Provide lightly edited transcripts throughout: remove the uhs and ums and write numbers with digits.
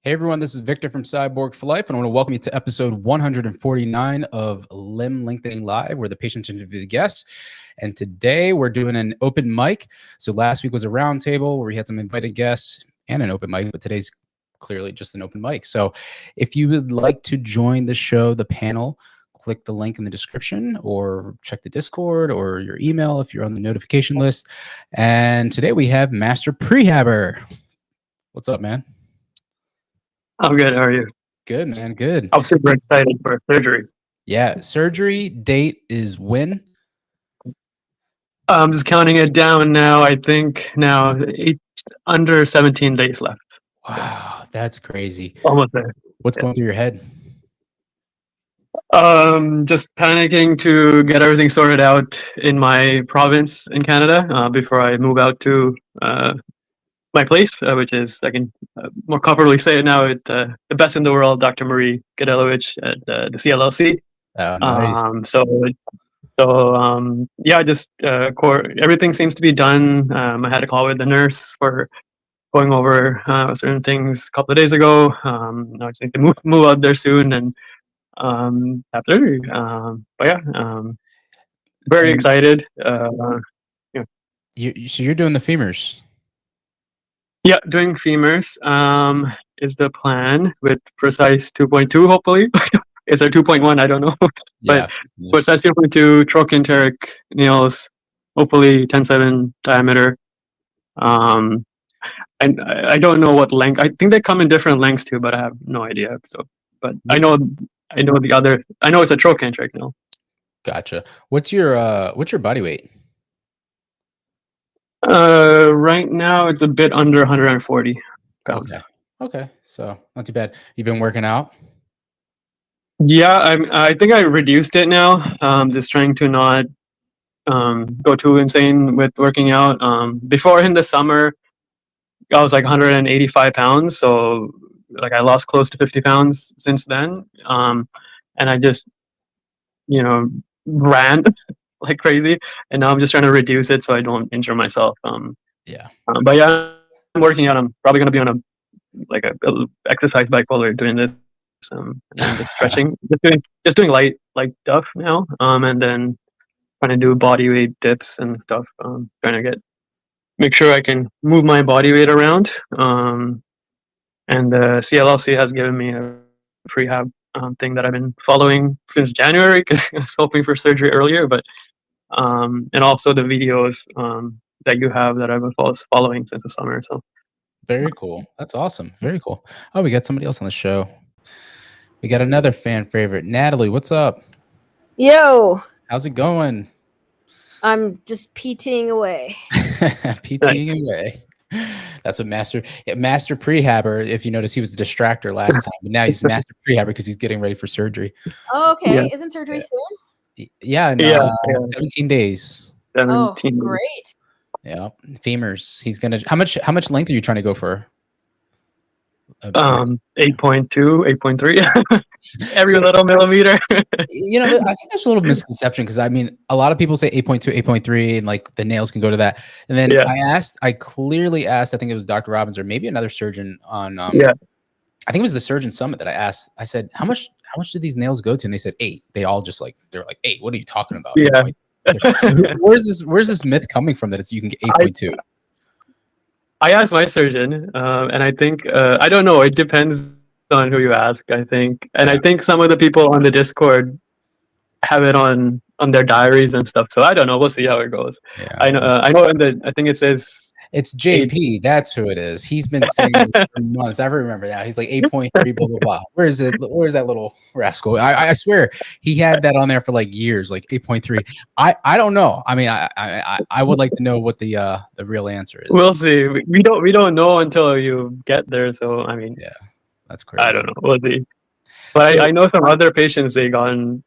Hey everyone, this is Victor from Cyborg for Life, and I want to welcome you to episode 149 of Limb Lengthening Live, where the patients interview the guests. And today we're doing an open mic. So last week was a roundtable where we had some invited guests and an open mic, but today's clearly just an open mic. So if you would like to join the show, the panel, click the link in the description or check the Discord or your email if you're on the notification list. And today we have Master Prehabber. What's up, man? I'm good. How are you? Good, man. Good. I'm super excited for surgery. Yeah. Surgery date is when? I'm just counting it down now. I think now under 17 days left. Wow, that's crazy. Almost there. What's going through your head? Just panicking to get everything sorted out in my province in Canada before I move out to my place, which is, I can more comfortably say it now, the best in the world, Dr. Marie Gadelovich at the CLLC. Oh, nice. Yeah, just everything seems to be done. I had a call with the nurse for going over certain things a couple of days ago. I just need to move out there soon and after. But yeah, very excited. So you're doing the femurs? Yeah, doing femurs is the plan with Precice 2.2, hopefully. Is there 2.1? I don't know. But Precice 2.2 trochanteric nails, hopefully 10/7 diameter. And I don't know what length. I think they come in different lengths too, but I have no idea. So, but I know the other. I know it's a trochanteric nail. Gotcha. What's your body weight? Right now it's a bit under 140 pounds. Okay. So not too bad. You've been working out? Yeah, I think I reduced it now. Just trying to not go too insane with working out. Before in the summer, I was like 185 pounds, so like I lost close to 50 pounds since then. And I just, ran like crazy, and now I'm just trying to reduce it so I don't injure myself. But yeah, I'm working out. I'm probably gonna be on a exercise bike while we're doing this. And just stretching, just doing light stuff now, and then trying to do body weight dips and stuff. Trying to make sure I can move my body weight around. And the CLLC has given me a Prehab thing that I've been following since January because I was hoping for surgery earlier. But and also the videos that you have that I've been following since the summer. So very cool. That's awesome. Very cool. Oh, we got somebody else on the show. We got another fan favorite, Natalie. What's up? Yo. How's it going? I'm just PTing away. PTing away. That's what Master Prehabber. If you notice, he was the distractor last time, but now he's Master Prehabber because he's getting ready for surgery. Oh, okay. Yeah. Isn't surgery soon? Yeah, 17 days. 17 days. Great. Yeah, femurs. He's gonna. How much length are you trying to go for? 8.2, 8.3. Every little millimeter. I think there's a little misconception because I mean, a lot of people say 8.2, 8.3, and like the nails can go to that. And then I clearly asked, I think it was Dr. Robbins or maybe another surgeon on. I think it was the Surgeon Summit that I asked. I said, how much do these nails go to? And they said 8. They all just they're like 8. What are you talking about? Yeah. So where's this myth coming from that you can get 8.2? I asked my surgeon, and I think I don't know. It depends on who you ask, I think. And I think some of the people on the Discord have it on their diaries and stuff. So I don't know. We'll see how it goes. Yeah. I know. I think it says it's JP. 8. That's who it is. He's been saying this for months. I remember now. He's like 8.3. Blah blah blah. Where is it? Where's that little rascal? I swear he had that on there for like years, like 8.3. I don't know. I mean, I would like to know what the real answer is. We'll see. We don't know until you get there. So I mean, yeah, that's crazy. I don't know. We'll see. But I know some other patients they gone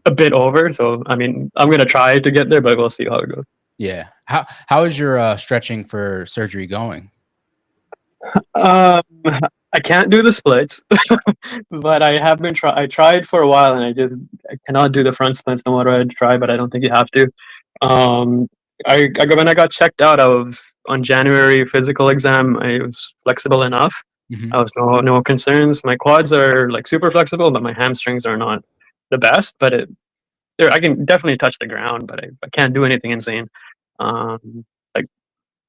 a bit over. So I mean, I'm gonna try to get there, but we'll see how it goes. Yeah. How is your stretching for surgery going? I can't do the splits, but I have been I tried for a while, and I cannot do the front splits no matter what I try. But I don't think you have to. When I got checked out, I was on January physical exam. I was flexible enough, I was no concerns. My quads are like super flexible, but my hamstrings are not the best. But I can definitely touch the ground, but I can't do anything insane,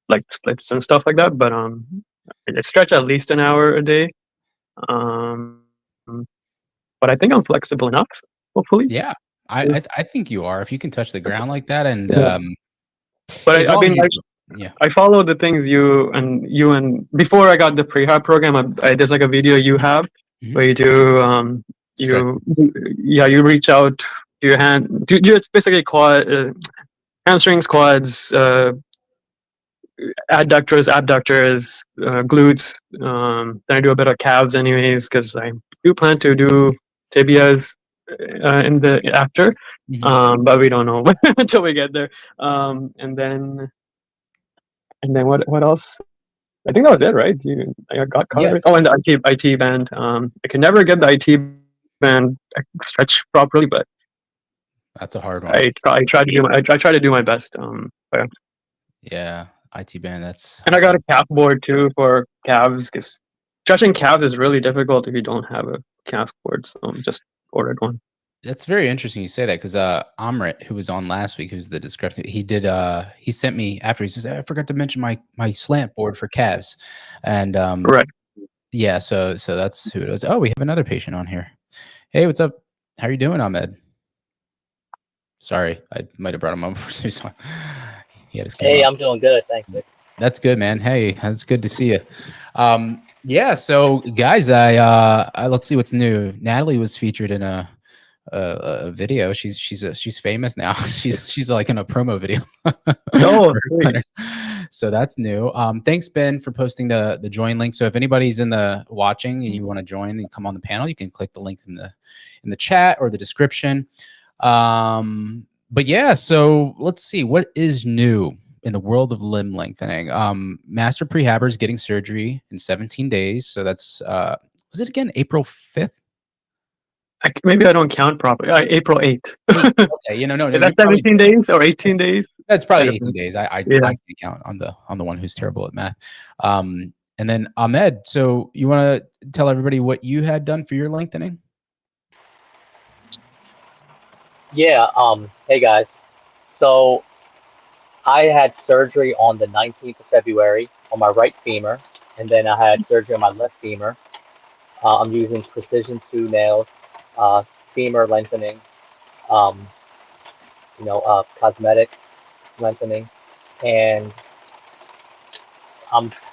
like splits and stuff like that. But I stretch at least an hour a day. But I think I'm flexible enough. Hopefully, yeah. I think you are, if you can touch the ground like that, and but as I've long been as like, yeah. I follow the things you and before I got the Prehab program, there's like a video you have where you do you reach out to your hand. It's basically hamstrings, quads, adductors, abductors, glutes. Then I do a bit of calves anyways because I do plan to do tibias in the after, but we don't know until we get there. And then what else? I think that was it, right? I got covered. Yeah. Oh, and the IT band. I can never get the IT band stretch properly, but That's a hard one. I try to do my best. Yeah, IT band. And I got a calf board too for calves because stretching calves is really difficult if you don't have a calf board. So I just ordered one. That's very interesting you say that, because Ahmed, who was on last week, who's the discrepancy, he sent me after, he says, I forgot to mention my slant board for calves. And Right. yeah, so that's who it was. Oh, we have another patient on here. Hey, what's up? How are you doing, Ahmed? Sorry, I might have brought him up for some. He had his camera. Hey, I'm doing good. Thanks, Nick. That's good, man. Hey, that's good to see you. Yeah, so guys, I let's see what's new. Natalie was featured in a video. She's famous now. she's like in a promo video. Oh, so that's new. Thanks, Ben, for posting the join link. So if anybody's in the watching and you want to join and come on the panel, you can click the link in the chat or the description. But yeah, so let's see what is new in the world of limb lengthening. Master Prehabber's getting surgery in 17 days. So that's was it again April 5th? Maybe I don't count properly. April 8th. Okay, no. Is that 17 days or 18 days? That's probably 18 days. I can count. I'm the one who's terrible at math. And then Ahmed, so you want to tell everybody what you had done for your lengthening? Yeah. Hey guys. So I had surgery on the 19th of February on my right femur, and then I had surgery on my left femur. I'm using Precision 2 nails, femur lengthening, cosmetic lengthening, and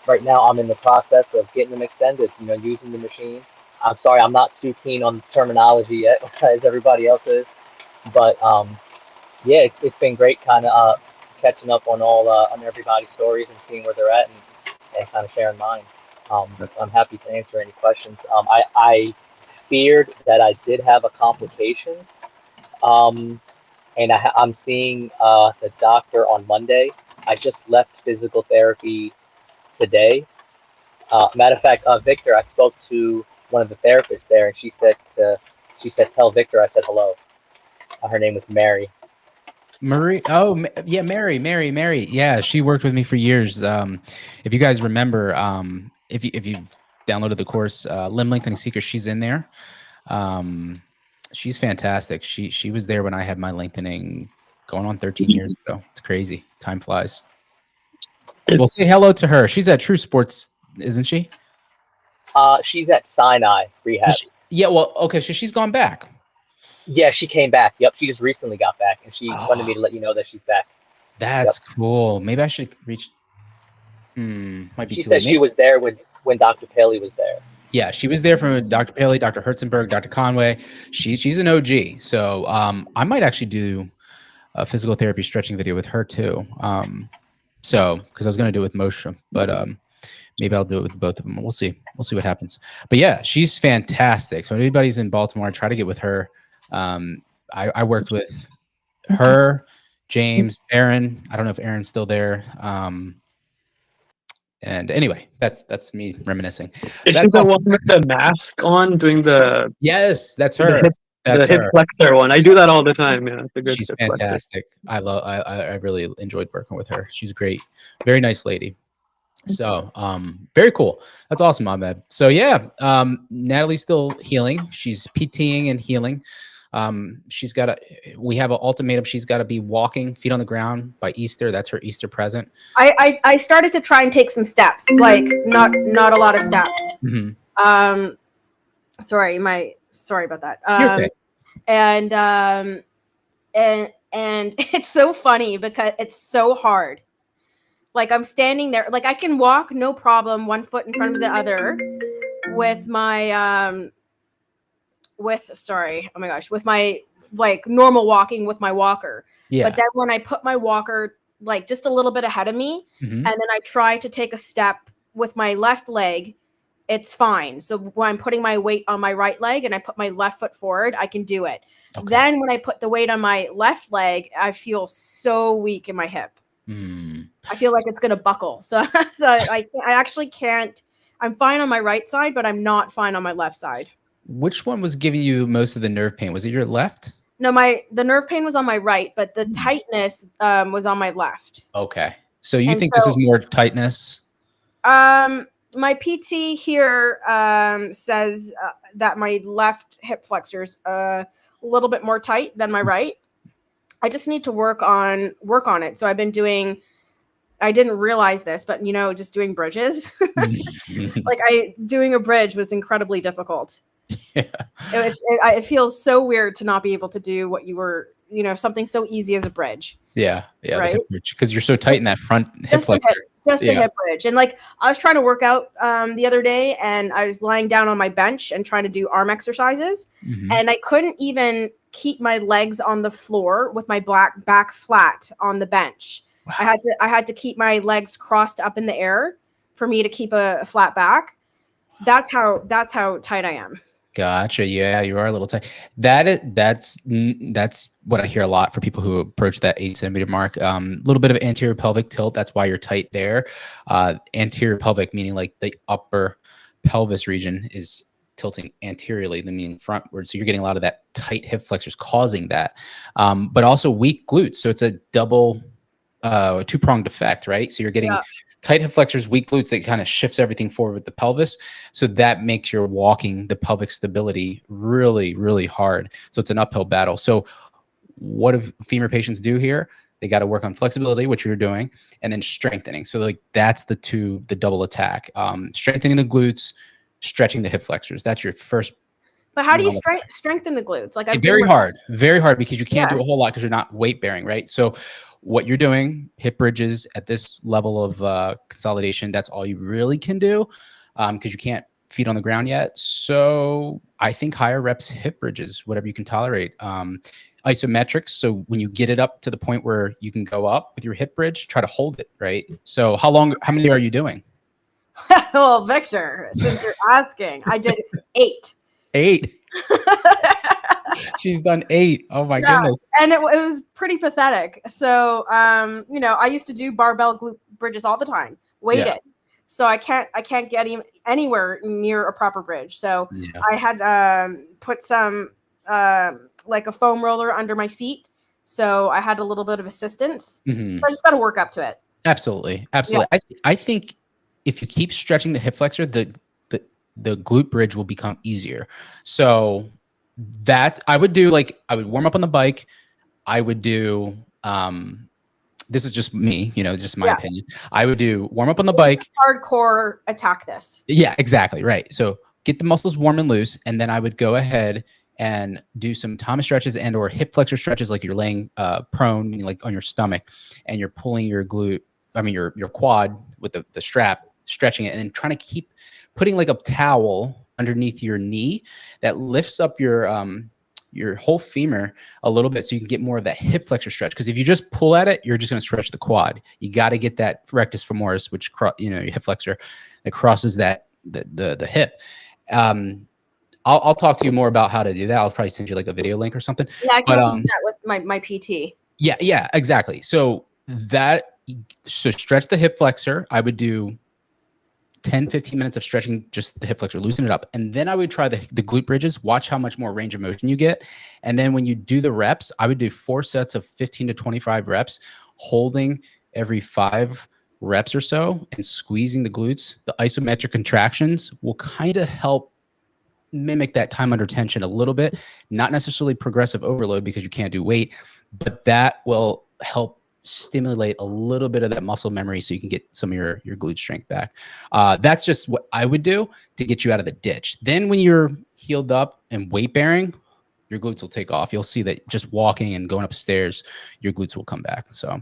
right now I'm in the process of getting them extended. Using the machine. I'm sorry, I'm not too keen on the terminology yet, as everybody else is, but yeah, it's been great, kind of catching up on on everybody's stories and seeing where they're at and kind of sharing mine. I'm happy to answer any questions. I feared that I did have a complication, and I'm seeing the doctor on Monday. I just left physical therapy today. Matter of fact, Victor, I spoke to one of the therapists there, and she said tell Victor I said hello. Her name was Mary. Marie. Oh, yeah, Mary. Yeah, she worked with me for years. If you guys remember, if you've downloaded the course, Limb Lengthening Secrets, she's in there. She's fantastic. She was there when I had my lengthening going on 13 years ago. It's crazy. Time flies. We'll say hello to her. She's at True Sports, isn't she? She's at Sinai Rehab. Yeah. Well, okay. So she's gone back. Yeah, she came back. Yep, she just recently got back, and she wanted me to let you know that she's back. That's cool. Maybe I should reach. Might be she too said late. She was there when Dr. Paley was there. Yeah, she was there from Dr. Paley, Dr. Herzenberg, Dr. Conway. She's an OG. So I might actually do a physical therapy stretching video with her too. So because I was going to do it with Moshe, but maybe I'll do it with both of them. We'll see. We'll see what happens. But yeah, she's fantastic. So if anybody's in Baltimore, I try to get with her. I worked with her, James, Aaron. I don't know if Aaron's still there. And anyway, that's me reminiscing. That's the one with the mask on doing the. Yes, that's her. That's the hip flexor one. I do that all the time. Yeah, it's a good. She's fantastic. I really enjoyed working with her. She's great, very nice lady. So, very cool. That's awesome, Ahmed. So yeah, Natalie's still healing. She's PTing and healing. We have an ultimatum. She's got to be walking, feet on the ground by Easter. That's her Easter present. I started to try and take some steps, like not a lot of steps. Mm-hmm. Sorry about that. Okay. And it's so funny because it's so hard. Like I'm standing there, like I can walk no problem, one foot in front of the other with my with my like normal walking with my walker. Yeah. But then when I put my walker like just a little bit ahead of me, and then I try to take a step with my left leg, it's fine. So when I'm putting my weight on my right leg and I put my left foot forward, I can do it. Okay. Then when I put the weight on my left leg, I feel so weak in my hip. I feel like it's going to buckle. So I actually can't. I'm fine on my right side, but I'm not fine on my left side. Which one was giving you most of the nerve pain? Was it your left? No, the nerve pain was on my right, but the tightness was on my left. Okay. So you think this is more tightness? My PT here says that my left hip flexor's a little bit more tight than my right. I just need to work on it. So I've been doing, I didn't realize this, but just doing bridges. Like doing a bridge was incredibly difficult. Yeah. It feels so weird to not be able to do what you were, something so easy as a bridge. Yeah. Yeah. Right. Because you're so tight in that front hip flexor. Just a hip bridge. And like I was trying to work out the other day and I was lying down on my bench and trying to do arm exercises. And I couldn't even keep my legs on the floor with my back flat on the bench. Wow. I had to keep my legs crossed up in the air for me to keep a flat back. So that's how tight I am. Gotcha. Yeah, you are a little tight. That's what I hear a lot for people who approach that 8 centimeter mark. A little bit of anterior pelvic tilt. That's why you're tight there. Anterior pelvic, meaning like the upper pelvis region is tilting anteriorly, meaning frontward. So you're getting a lot of that tight hip flexors causing that. But also weak glutes. So it's a double, two-pronged effect, right? So you're getting tight hip flexors, weak glutes, that kind of shifts everything forward with the pelvis. So that makes your walking, the pelvic stability really, really hard. So it's an uphill battle. So what do femur patients do here? They got to work on flexibility, which you're doing, and then strengthening. So like that's the double attack. Strengthening the glutes, stretching the hip flexors. That's your first. But how do you strengthen the glutes? Like very hard because you can't do a whole lot because you're not weight bearing, right? So what you're doing, hip bridges at this level of consolidation, that's all you really can do because you can't feet on the ground yet. So I think higher reps hip bridges, whatever you can tolerate. Isometrics. So when you get it up to the point where you can go up with your hip bridge, try to hold it, right? So how many are you doing? Well, Victor, since you're asking, I did 8. 8. She's done 8. Oh my goodness. And it was pretty pathetic. So, I used to do barbell glute bridges all the time, weighted. Yeah. So I can't get anywhere near a proper bridge. So I had put some like a foam roller under my feet. So I had a little bit of assistance. So I just got to work up to it. Absolutely. Yeah. I think if you keep stretching the hip flexor, the glute bridge will become easier. So that I would do, like I would warm up on the bike. I would do, this is just me, just my opinion. I would do warm up on the bike. Hardcore attack this. Yeah, exactly. Right. So get the muscles warm and loose. And then I would go ahead and do some Thomas stretches and or hip flexor stretches, like you're laying prone, meaning like on your stomach, and you're pulling your your quad with the strap, stretching it, and then trying to keep putting like a towel underneath your knee that lifts up your whole femur a little bit so you can get more of that hip flexor stretch. Because if you just pull at it, you're just going to stretch the quad. You got to get that rectus femoris, which your hip flexor that crosses the hip. I'll talk to you more about how to do that. I'll probably send you like a video link or something. Yeah, I can do that with my PT. Yeah, exactly. So stretch the hip flexor. I would do 10-15 minutes of stretching just the hip flexor, loosen it up. And then I would try the glute bridges, watch how much more range of motion you get. And then when you do the reps, I would do 4 sets of 15 to 25 reps, holding every 5 reps or so and squeezing the glutes, the isometric contractions will kind of help mimic that time under tension a little bit. Not necessarily progressive overload because you can't do weight, but that will help stimulate a little bit of that muscle memory so you can get some of your glute strength back. That's just what I would do to get you out of the ditch. Then when you're healed up and weight bearing, your glutes will take off. You'll see that just walking and going upstairs, your glutes will come back. So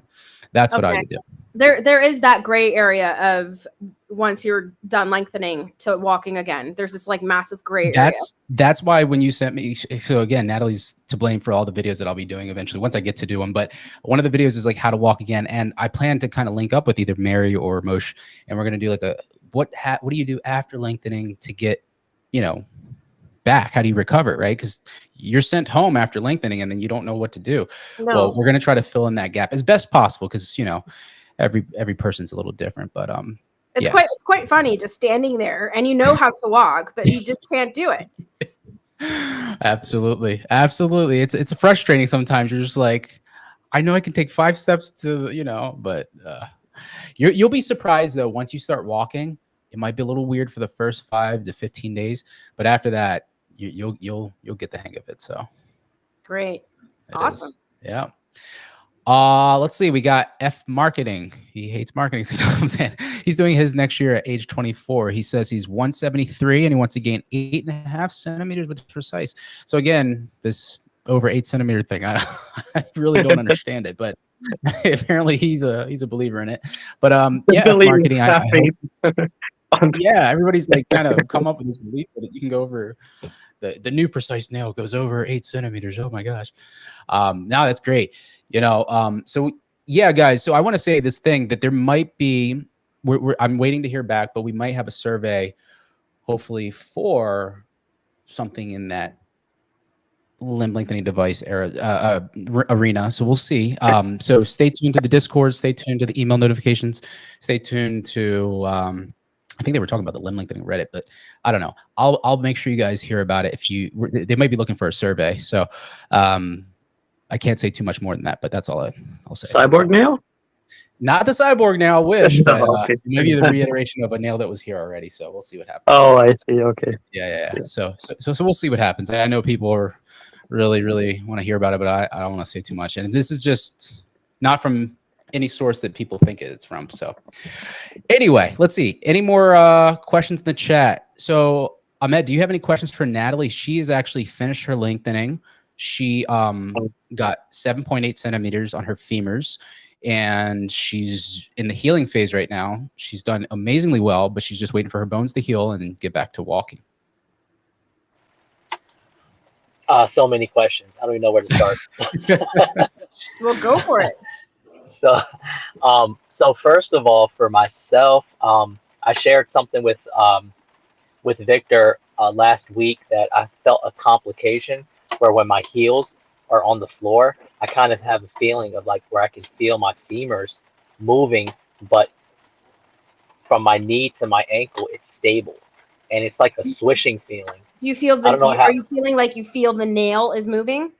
that's what I would do. There is that gray area of once you're done lengthening to walking again. There's this like massive gray area. That's why when you sent me, so again, Natalie's to blame for all the videos that I'll be doing eventually once I get to do them. But one of the videos is like how to walk again, and I plan to kind of link up with either Mary or Moshe, and we're gonna do like a what do you do after lengthening to get, you know, back? How do you recover, right? Because you're sent home after lengthening and then you don't know what to do. No. Well, we're going to try to fill in that gap as best possible because, you know, every person's a little different, but it's quite funny just standing there and you know how to walk, but you just can't do it. Absolutely. It's frustrating sometimes. You're just like, I know I can take 5 steps to, you know, but you'll be surprised though once you start walking. It might be a little weird for the first 5 to 15 days, but after that, you'll get the hang of it. So great, awesome. Yeah. Let's see. We got F marketing. He hates marketing. So you know what I'm saying? He's doing his next year at age 24. He says he's 173 and he wants to gain 8.5 centimeters with Precice. So again, this over 8 centimeter thing, I really don't understand it, but apparently he's a believer in it. But yeah, F marketing. Yeah, everybody's like kind of come up with this belief that you can go over the new Precice nail goes over 8 centimeters. Oh my gosh. Now that's great. You know, so yeah, guys, so I want to say this thing that there might be, I'm waiting to hear back, but we might have a survey hopefully for something in that limb lengthening device arena. So we'll see. So stay tuned to the Discord, stay tuned to the email notifications, stay tuned to, I think they were talking about the limb lengthening Reddit, but I don't know. I'll make sure you guys hear about it. They might be looking for a survey. So, I can't say too much more than that, but that's all I'll say. Cyborg nail? Not the cyborg nail, I wish, but okay. Maybe the reiteration of a nail that was here already. So we'll see what happens. Oh, I see. Okay. Yeah. So we'll see what happens. And I know people are really want to hear about it, but I don't want to say too much. And this is just not from any source that people think it's from. So anyway, let's see. Any more questions in the chat? So Ahmed, do you have any questions for Natalie? She has actually finished her lengthening. She got 7.8 centimeters on her femurs, and she's in the healing phase right now. She's done amazingly well, but she's just waiting for her bones to heal and get back to walking. So many questions. I don't even know where to start. Well, go for it. So first of all, for myself, I shared something with Victor last week that I felt a complication where when my heels are on the floor, I kind of have a feeling of like where I can feel my femurs moving, but from my knee to my ankle, it's stable. And it's like a swishing feeling. Do you feel are you feeling like you feel the nail is moving?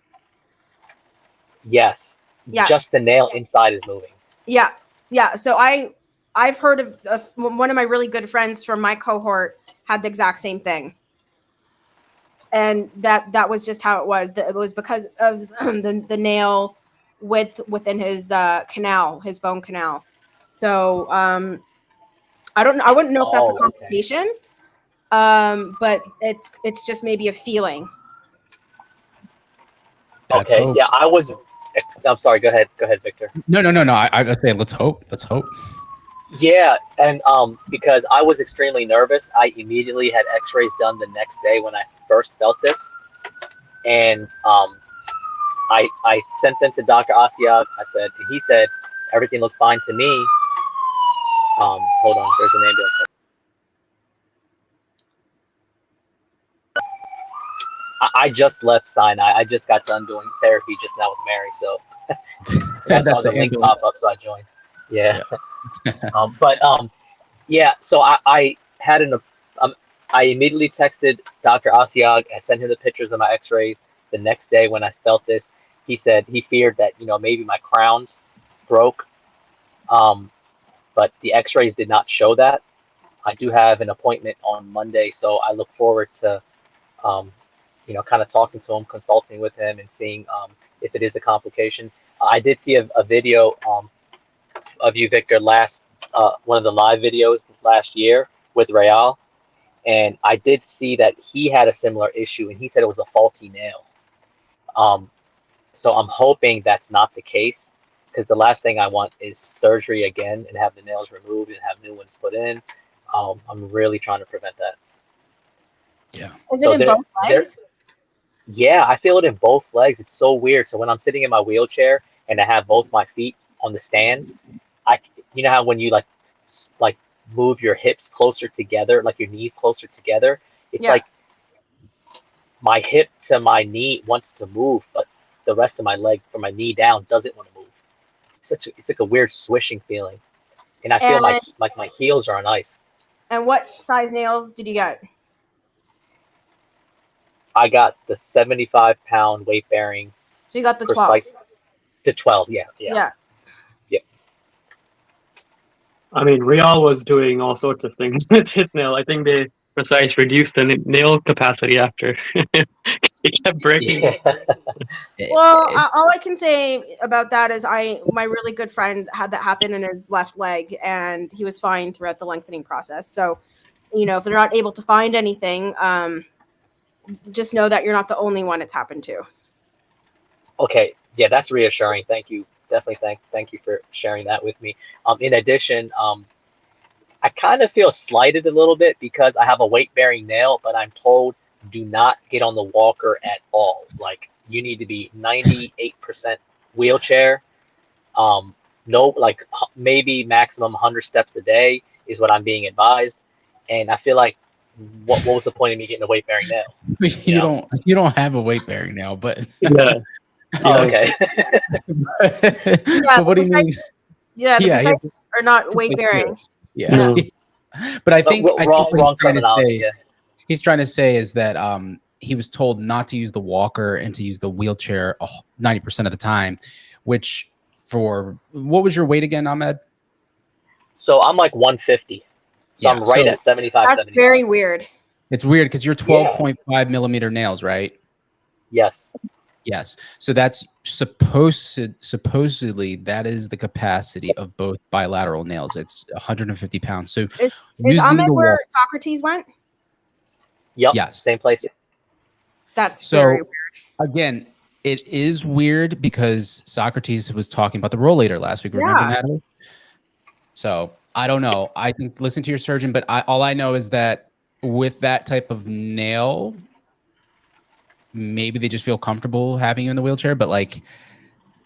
Yes. Yeah. Just the nail inside is moving. Yeah. Yeah. So I've heard of one of my really good friends from my cohort had the exact same thing. And that was just how it was. It was because of the nail within his canal, his bone canal. So I wouldn't know if that's a complication. Okay. But it's just maybe a feeling. Okay. Yeah, I'm sorry. Go ahead, Victor. No. I was saying, let's hope. Yeah, and because I was extremely nervous, I immediately had X-rays done the next day when I first felt this, and I sent them to Dr. Asiag. He said everything looks fine to me. Hold on, there's an ambulance. I just left Sinai. I just got done doing therapy just now with Mary, so I saw the link pop up, so I joined. Yeah. Yeah. So I had I immediately texted Dr. Asiag. I sent him the pictures of my X-rays. The next day, when I felt this, he said he feared that maybe my crowns broke. but the x-rays did not show that. I do have an appointment on Monday, so I look forward to, you know, kind of talking to him, consulting with him, and seeing if it is a complication. I did see a video of you, Victor, last one of the live videos last year with Real, and I did see that he had a similar issue, and he said it was a faulty nail. So I'm hoping that's not the case, because the last thing I want is surgery again and have the nails removed and have new ones put in. I'm really trying to prevent that. Yeah. Is it in both legs? Yeah, I feel it in both legs. It's so weird. So when I'm sitting in my wheelchair and I have both my feet on the stands, you know how when you like move your hips closer together, like your knees closer together, it's like my hip to my knee wants to move, but the rest of my leg from my knee down doesn't want to move. It's like a weird swishing feeling, and I feel my heels are on ice. And what size nails did you get? I got the 75-pound weight bearing. So you got the 12. The 12, yeah. I mean, Real was doing all sorts of things with his nail. I think they Precice reduced the nail capacity after it kept breaking. Yeah. Well, all I can say about that is my really good friend had that happen in his left leg, and he was fine throughout the lengthening process. So, you know, if they're not able to find anything, just know that you're not the only one it's happened to. Okay, yeah, that's reassuring. Thank you. Definitely thank you for sharing that with me. In addition, I kind of feel slighted a little bit because I have a weight-bearing nail, but I'm told do not get on the walker at all. Like, you need to be 98% wheelchair. No, like maybe maximum 100 steps a day is what I'm being advised. And I feel like, what was the point of me getting a weight-bearing nail? You don't have a weight-bearing nail, but yeah. Oh, okay. But what do you mean? Yeah, the Precice are not weight-bearing. Yeah. But I think wrong terminology. He's trying to say is that he was told not to use the walker and to use the wheelchair 90% of the time, which what was your weight again, Ahmed? So I'm like 150. So I'm right at 75. That's 75. very weird. It's weird because you're 12.5 millimeter nails, right? Yes. Yes. So that's supposedly that is the capacity of both bilateral nails. It's 150 pounds. So is Ahmed where Socrates went? Yep. Yes. Same place. That's very weird. Again, it is weird because Socrates was talking about the rollator last week. Remember, Natalie? So I don't know. I think listen to your surgeon, but all I know is that with that type of nail, maybe they just feel comfortable having you in the wheelchair. But like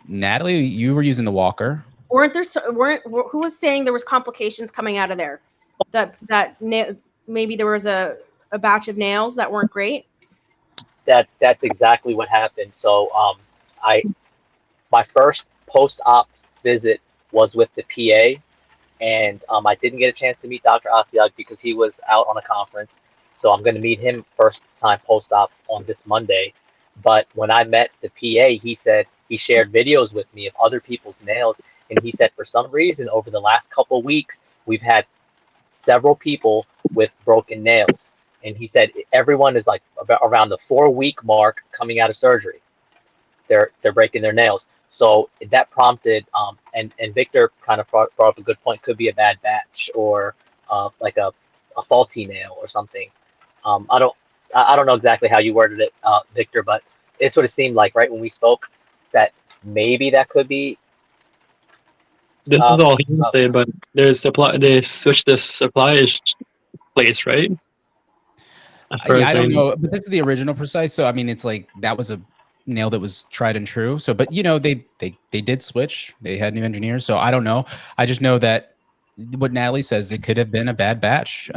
Natalie, you were using the walker. Who was saying there was complications coming out of there? That maybe there was a batch of nails that weren't great. That's exactly what happened. So my first post-op visit was with the PA, and I didn't get a chance to meet Dr. Asiag because he was out on a conference. So I'm going to meet him first time post-op on this Monday. But when I met the PA, he said he shared videos with me of other people's nails, and he said for some reason over the last couple of weeks we've had several people with broken nails. And he said everyone is like around the 4-week mark coming out of surgery. They're breaking their nails. So that prompted, and Victor kind of brought up a good point. Could be a bad batch or like a faulty nail or something. I don't know exactly how you worded it, Victor, but it sort of seemed like right when we spoke that maybe that could be. This is all he can say, but there's supply. They switched the supply place, right? Yeah, I don't know, but this is the original Precice. So I mean, it's like that was a nail that was tried and true. So, but you know, they did switch. They had new engineers. So I don't know. I just know that what Natalie says, it could have been a bad batch.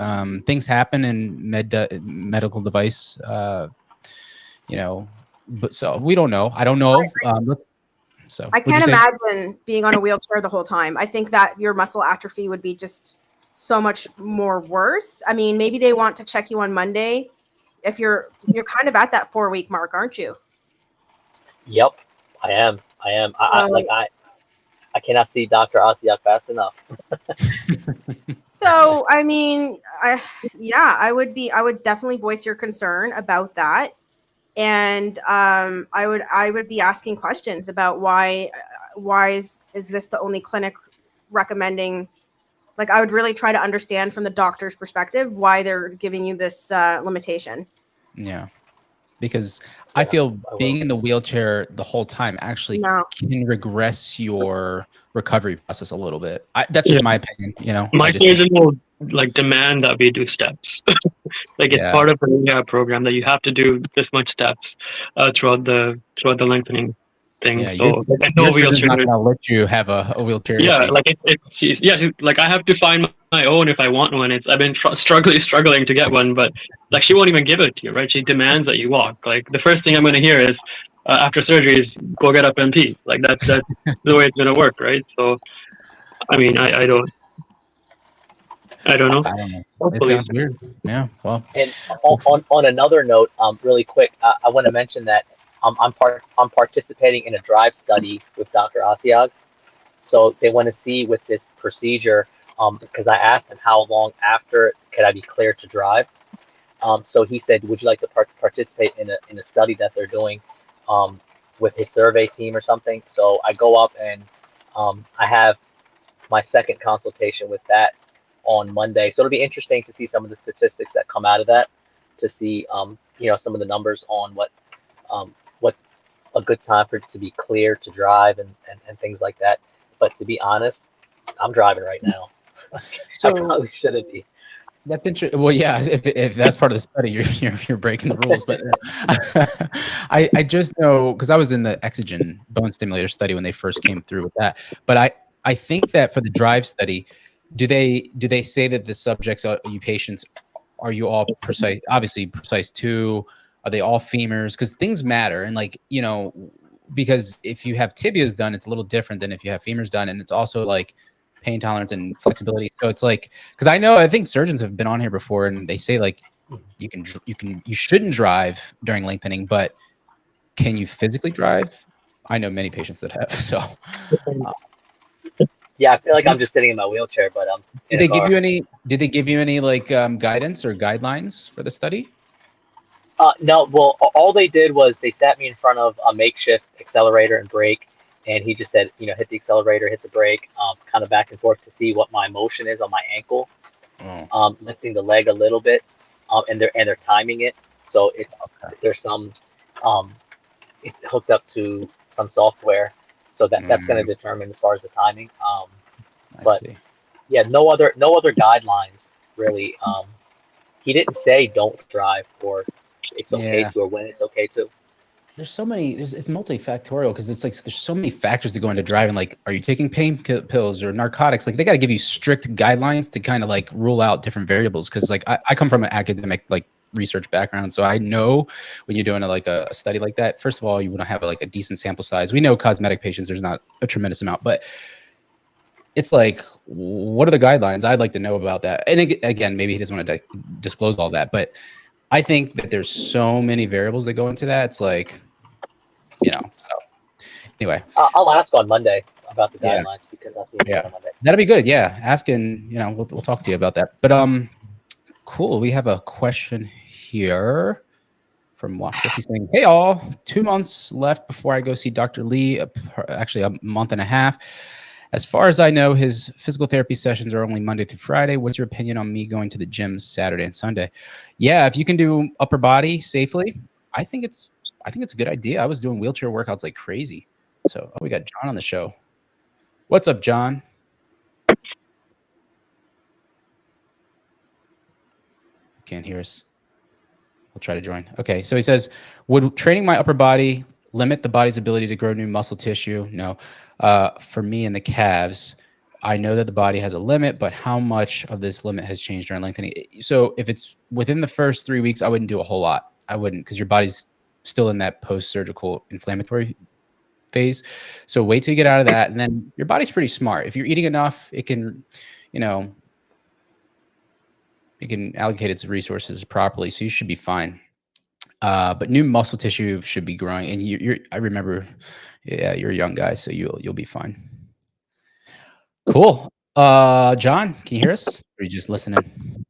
Things happen in medical device. You know, but so we don't know. I don't know. So I can't imagine being on a wheelchair the whole time. I think that your muscle atrophy would be just so much more worse. I mean, maybe they want to check you on Monday if you're kind of at that 4-week mark, aren't you? Yep, I am. I cannot see Dr. Asiak fast enough. So, I mean, I would definitely voice your concern about that. And I would be asking questions about why is this the only clinic recommending? Like, I would really try to understand from the doctor's perspective why they're giving you this limitation. Yeah, because I feel being in the wheelchair the whole time actually can regress your recovery process a little bit. That's just my opinion, you know. My surgeon will like demand that we do steps. Like it's part of the rehab program that you have to do this much steps throughout the lengthening thing. Yeah, so your surgeon's not going to let you have a wheelchair. Yeah, like like I have to find my own if I want one. I've been struggling to get one, but like she won't even give it to you, right? She demands that you walk. Like the first thing I'm going to hear is after surgery is go get up and pee. Like that's the way it's going to work, right? So, I mean, I don't know. It sounds weird. Yeah. Well, and on another note, really quick, I want to mention that I'm participating in a drive study with Dr. Asiag. So they want to see with this procedure, because I asked him how long after could I be cleared to drive. So he said, would you like to participate in a study that they're doing with his survey team or something? So I go up and I have my second consultation with that on Monday. So it'll be interesting to see some of the statistics that come out of that, to see you know, some of the numbers on what's a good time for it to be clear to drive and things like that. But to be honest, I'm driving right now. So I probably shouldn't be. That's interesting. Well, yeah, if that's part of the study, you're breaking the rules. But I just know, because I was in the Exogen bone stimulator study when they first came through with that. But I think that for the drive study, do they say that the subjects, you patients, are you all Precice? Obviously Precice 2. Are they all femurs? Because things matter, and like, you know, because if you have tibias done, it's a little different than if you have femurs done, and it's also like pain tolerance and flexibility. So it's like, because I think surgeons have been on here before, and they say like you shouldn't drive during lengthening, but can you physically drive? I know many patients that have. So yeah, I feel like I'm just sitting in my wheelchair, but did they give you any like guidance or guidelines for the study? No, well, all they did was they sat me in front of a makeshift accelerator and brake, and he just said, you know, hit the accelerator, hit the brake, kind of back and forth to see what my motion is on my ankle, lifting the leg a little bit, and they're timing it. So there's some, it's hooked up to some software, so that's going to determine as far as the timing. But yeah, no other guidelines really. He didn't say don't drive or it's okay to, or when it's okay to. There's so many, it's multifactorial, because it's like, there's so many factors that go into driving. Like, are you taking pain pills or narcotics? Like, they got to give you strict guidelines to kind of like rule out different variables. Because like I come from an academic like research background, so I know when you're doing a study like that, first of all, you want to have like a decent sample size. We know cosmetic patients, there's not a tremendous amount, but it's like, what are the guidelines? I'd like to know about that. And again, maybe he doesn't want to disclose all that, but I think that there's so many variables that go into that. It's like, you know, so anyway. I'll ask on Monday about the guidelines, because I'll see on Monday. That'll be good. Yeah. Asking, you know, we'll talk to you about that. But cool. We have a question here from Wasif. He's saying, hey all, 2 months left before I go see Dr. Lee, actually a month and a half. As far as I know, his physical therapy sessions are only Monday through Friday. What's your opinion on me going to the gym Saturday and Sunday? Yeah, if you can do upper body safely, I think it's a good idea. I was doing wheelchair workouts like crazy. So we got John on the show. What's up, John? Can't hear us. We'll try to join. Okay, so he says, would training my upper body limit the body's ability to grow new muscle tissue? No. For me in the calves, I know that the body has a limit, but how much of this limit has changed during lengthening? So if it's within the first 3 weeks, I wouldn't do a whole lot. I wouldn't, because your body's still in that post-surgical inflammatory phase. So wait till you get out of that. And then your body's pretty smart. If you're eating enough, it can, you know, it can allocate its resources properly. So you should be fine. But new muscle tissue should be growing. And I remember, yeah, you're a young guy, so you'll be fine. Cool. John, can you hear us? Or are you just listening?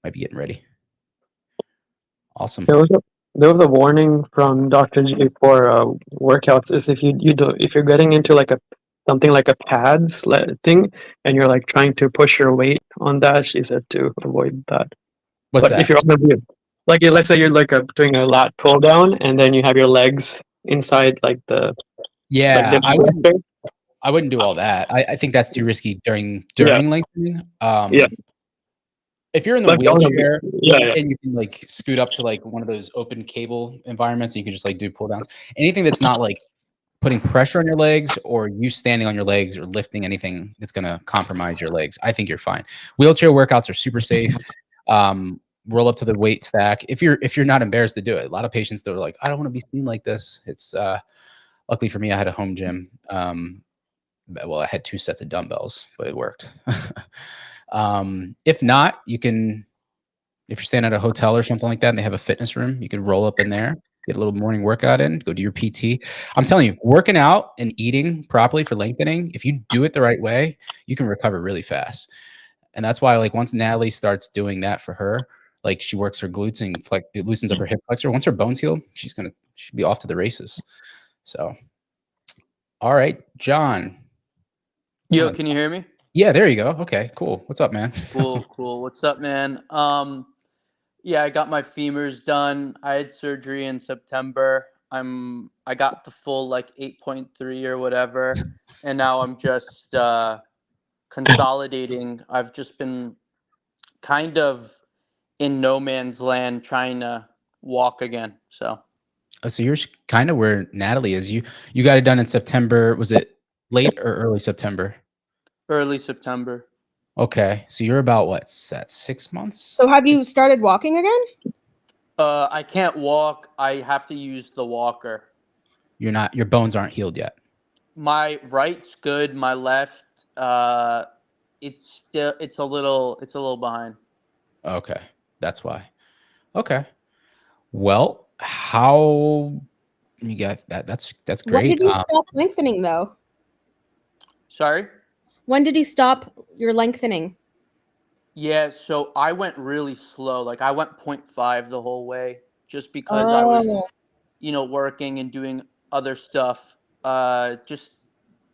Might be getting ready. Awesome. There was a warning from Dr. G for workouts is if if you're getting into like something like a pad thing and you're like trying to push your weight on that, she said to avoid that. What's But that? if you're on the like let's say you're like doing a lat pull down and then you have your legs inside like the I wouldn't do all that. I think that's too risky during lengthening. Yeah. If you're in the wheelchair and you can like scoot up to like one of those open cable environments and you can just like do pull downs, anything that's not like putting pressure on your legs or you standing on your legs or lifting anything that's going to compromise your legs, I think you're fine. Wheelchair workouts are super safe. Roll up to the weight stack. If you're not embarrassed to do it. A lot of patients that are like, I don't want to be seen like this. It's luckily for me, I had a home gym. Well, I had 2 sets of dumbbells, but it worked. If not, you can, if you're staying at a hotel or something like that and they have a fitness room, you can roll up in there, get a little morning workout in, go do your PT. I'm telling you, working out and eating properly for lengthening, if you do it the right way, you can recover really fast. And that's why, like, once Natalie starts doing that for her, like she works her glutes and it loosens up her hip flexor. Once her bones heal, she'll be off to the races. So, all right, John. Yo, can you hear me? Yeah, there you go. Okay, cool. What's up, man? Cool. What's up, man? Yeah, I got my femurs done. I had surgery in September. I got the full like 8.3 or whatever, and now I'm just consolidating. I've just been kind of in no man's land trying to walk again. So you're kind of where Natalie is. You got it done in September. Was it late or early September? Early September. Okay, so you're about what's that, 6 months? So have you started walking again? I can't walk. I have to use the walker. Your bones aren't healed yet. My right's good. My left, it's a little behind. Okay, that's why. Okay, well, how you got that? That's great. When did you stop lengthening though? Sorry? When did you stop your lengthening? Yeah, so I went really slow. Like I went 0.5 the whole way just because I was, working and doing other stuff. Just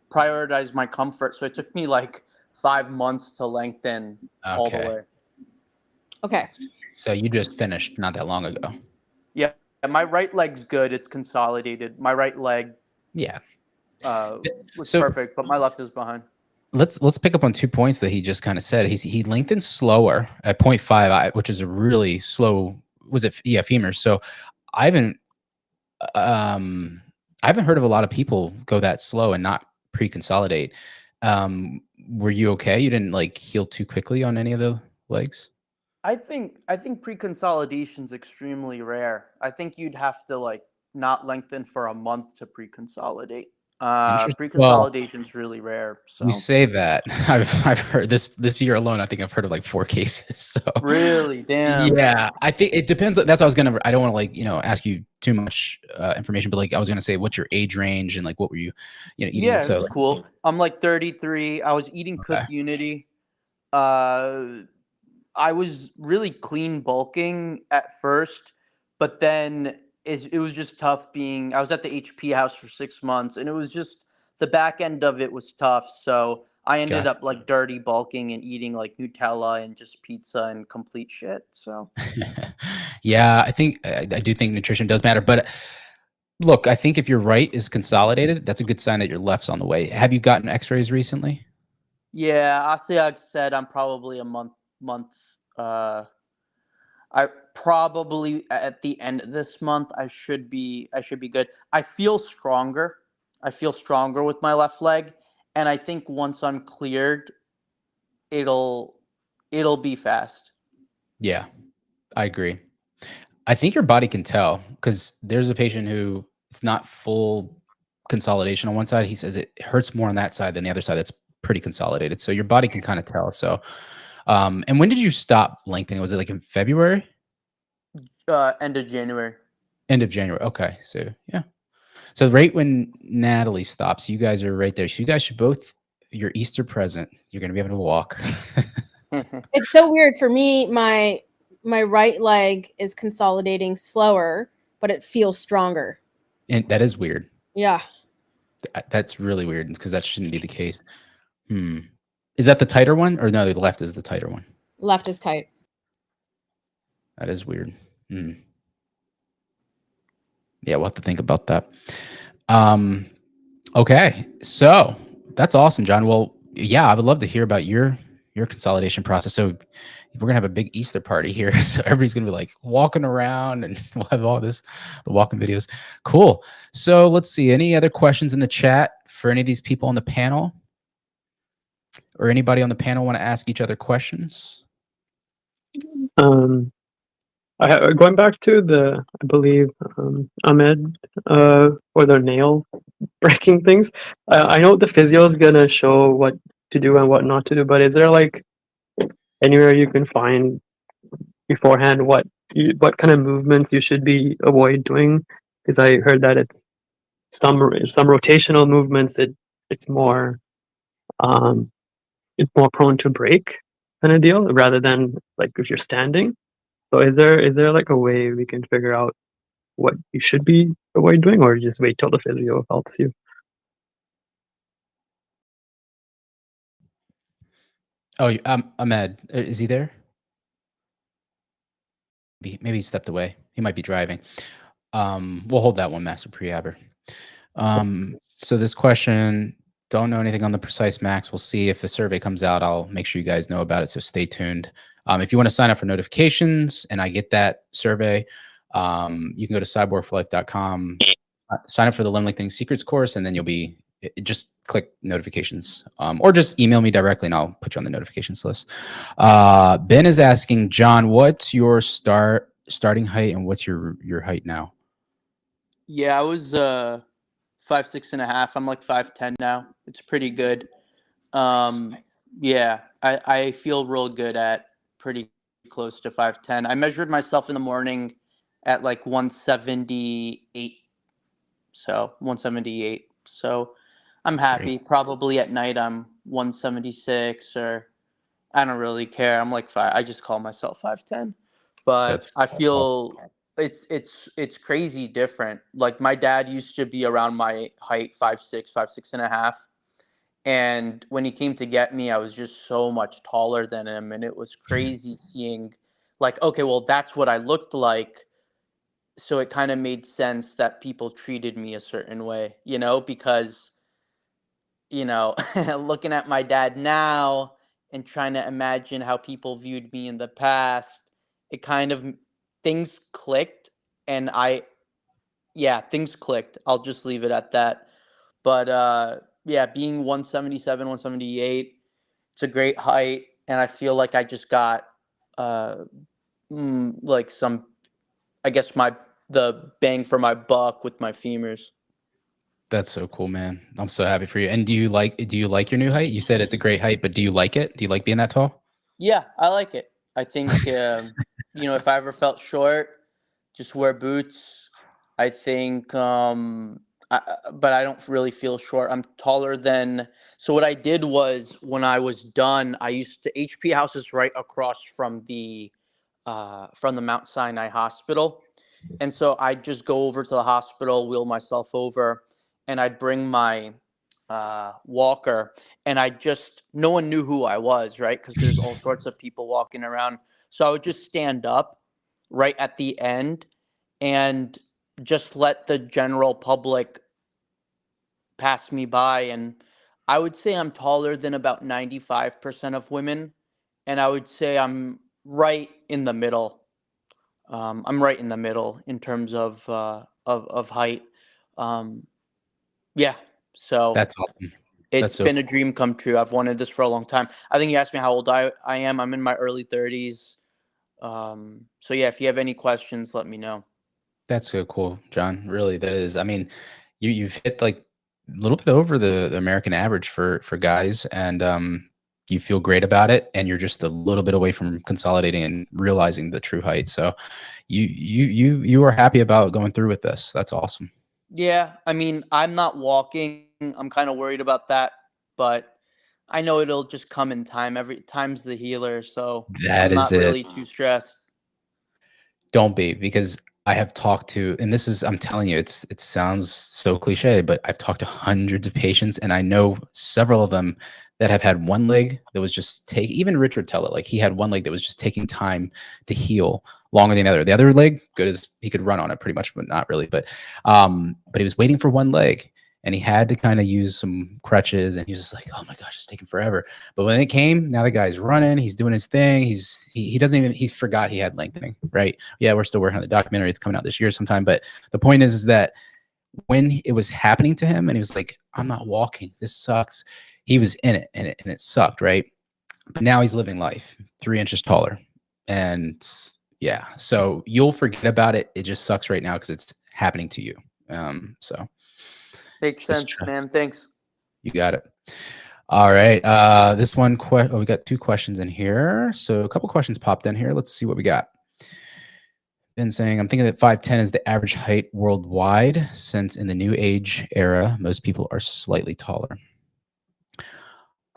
prioritize my comfort. So it took me like 5 months to lengthen all the way. Okay. So you just finished not that long ago. Yeah, my right leg's good. It's consolidated. My right leg was perfect, but my left is behind. Let's pick up on 2 points that he just kind of said. He lengthened slower at 0.5, which is a really slow. Was it femur? So I haven't heard of a lot of people go that slow and not pre-consolidate. Were you okay? You didn't like heal too quickly on any of the legs? I think pre-consolidation is extremely rare. I think you'd have to like not lengthen for a month to pre-consolidate. Pre-consolidation is really rare. So you say that. I've heard this year alone. I think I've heard of like 4 cases. So really, damn. Yeah, I think it depends. That's what I was gonna. I don't want to like ask you too much information, but like I was gonna say, what's your age range and like what were you eating? Yeah, so it's cool. I'm like 33. I was eating Cook Unity. I was really clean bulking at first, but then it was just tough being. I was at the HP house for 6 months, and it was just the back end of it was tough. So I ended up like dirty bulking and eating like Nutella and just pizza and complete shit. So yeah, I do think nutrition does matter, but look, I think if your right is consolidated, that's a good sign that your left's on the way. Have you gotten X-rays recently? Yeah, I said I'm probably a month. I probably at the end of this month I should be good. I feel stronger. With my left leg, and I think once I'm cleared, it'll be fast. Yeah, I agree. I think your body can tell because there's a patient who it's not full consolidation on one side. He says it hurts more on that side than the other side that's pretty consolidated. So your body can kind of tell. So, and when did you stop lengthening? Was it like in February? End of January. End of January. Okay. So yeah. So right when Natalie stops, you guys are right there. So you guys should both your Easter present. You're going to be able to walk. It's so weird for me. My right leg is consolidating slower, but it feels stronger. And that is weird. Yeah. That's really weird because that shouldn't be the case. Is that the tighter one, or no? The left is the tighter one. Left is tight. That is weird. Yeah, we'll have to think about that. Okay, so that's awesome, John. Well, yeah, I would love to hear about your consolidation process. So we're gonna have a big Easter party here. So everybody's gonna be like walking around, and we'll have all the walking videos. Cool. So let's see. Any other questions in the chat for any of these people on the panel, or anybody on the panel want to ask each other questions? Going back to the, I believe, Ahmed, or the nail breaking things. I know the physio is gonna show what to do and what not to do, but is there like anywhere you can find beforehand what kind of movements you should avoid doing? Because I heard that it's some rotational movements. It's more prone to break kind of deal rather than like if you're standing. So is there like a way we can figure out what you should be avoid doing, or just wait till the physio helps you? Oh, Ahmed, is he there? Maybe he stepped away. He might be driving. We'll hold that one, Master Prehabber. So this question, don't know anything on the Precice Max. We'll see if the survey comes out. I'll make sure you guys know about it, so stay tuned. If you want to sign up for notifications and I get that survey, you can go to cyborgforlife.com, sign up for the Limb Lengthening Secrets course, and then you'll be, just click notifications, or just email me directly and I'll put you on the notifications list. Ben is asking, John, what's your starting height and what's your height now? Yeah, I was 5'6.5". I'm like 5'10" now. It's pretty good. Yeah, I feel real good at pretty close to 5'10". I measured myself in the morning at like 178. So 178. So I'm That's happy. great. Probably at night I'm 176, or I don't really care. I'm like I just call myself 5'10". But I feel it's crazy different. Like my dad used to be around my height, 5'6", 5'6.5". And when he came to get me, I was just so much taller than him. And it was crazy seeing like, okay, well, that's what I looked like. So it kind of made sense that people treated me a certain way, because, looking at my dad now and trying to imagine how people viewed me in the past, it kind of, things clicked. And things clicked. I'll just leave it at that. But yeah, being 177, 178, it's a great height. And I feel like I just got like some, I guess the bang for my buck with my femurs. That's so cool, man. I'm so happy for you. And do you like your new height? You said it's a great height, but do you like it? Do you like being that tall? Yeah, I like it. I think, if I ever felt short, just wear boots. I think, but I don't really feel short. I'm taller than. So what I did was when I was done, I used to HP house is right across from the Mount Sinai Hospital, and so I'd just go over to the hospital, wheel myself over, and I'd bring my walker, and no one knew who I was, right? Because there's all sorts of people walking around. So I would just stand up right at the end and just let the general public pass me by. And I would say I'm taller than about 95% of women. And I would say I'm right in the middle. I'm right in the middle in terms of height. Yeah. So That's awesome. it's been a dream come true. I've wanted this for a long time. I think you asked me how old I am. I'm in my early 30s. So yeah, if you have any questions, let me know. That's so cool, John. Really, that is. I mean, you've hit like a little bit over the American average for guys, and you feel great about it, and you're just a little bit away from consolidating and realizing the true height. So you are happy about going through with this. That's awesome. Yeah, I mean, I'm not walking. I'm kind of worried about that, but I know it'll just come in time. Every time's the healer, so That I'm is not it. really too stressed. Don't be, because I have talked to, and this is, I'm telling you, it sounds so cliche, but I've talked to hundreds of patients, and I know several of them that have had one leg that was just even Richard tell it, like he had one leg that was just taking time to heal longer than the other. The other leg, good as he could run on it pretty much, but not really. But he was waiting for one leg, and he had to kind of use some crutches, and he was just like, oh my gosh, it's taking forever. But when it came, now the guy's running, he's doing his thing. He doesn't even, he forgot he had lengthening, right? Yeah, we're still working on the documentary. It's coming out this year sometime. But the point is that when it was happening to him and he was like, I'm not walking, this sucks. He was in it and it sucked, right? But now he's living life 3 inches taller. And yeah, so you'll forget about it. It just sucks right now because it's happening to you. So Makes sense, man. Thanks. You got it. All right. This one, we got 2 questions in here. So a couple questions popped in here. Let's see what we got. Been saying, I'm thinking that 5'10" is the average height worldwide, since in the new age era, most people are slightly taller.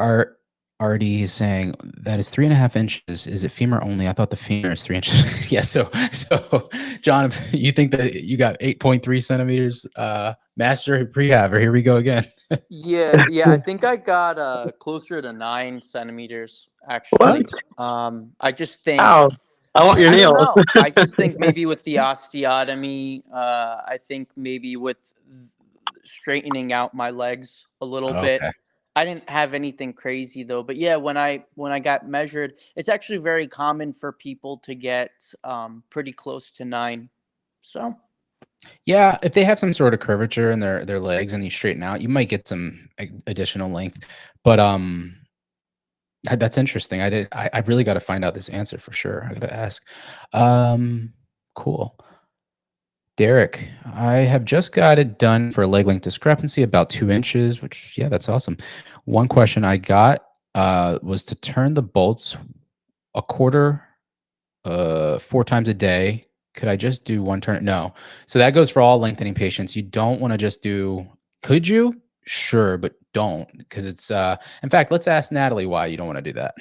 RD is saying that is 3.5 inches. Is it femur only? I thought the femur is 3 inches. Yeah. So John, you think that you got 8.3 centimeters, master prehab, or here we go again. Yeah. I think I got closer to 9 centimeters actually. What? I just think. Ow. I want your nails. I just think maybe with the osteotomy, I think maybe with straightening out my legs a little bit. I didn't have anything crazy though, but yeah, when I got measured, it's actually very common for people to get pretty close to 9. So yeah, if they have some sort of curvature in their legs and you straighten out, you might get some additional length. But that's interesting. I really got to find out this answer for sure. I got to ask. Cool. Derek, I have just got it done for a leg length discrepancy, about 2 inches, which, yeah, that's awesome. One question I got was to turn the bolts a quarter 4 times a day. Could I just do 1 turn? No. So that goes for all lengthening patients. You don't want to just do, could you? Sure, but don't, because it's, in fact, let's ask Natalie why you don't want to do that.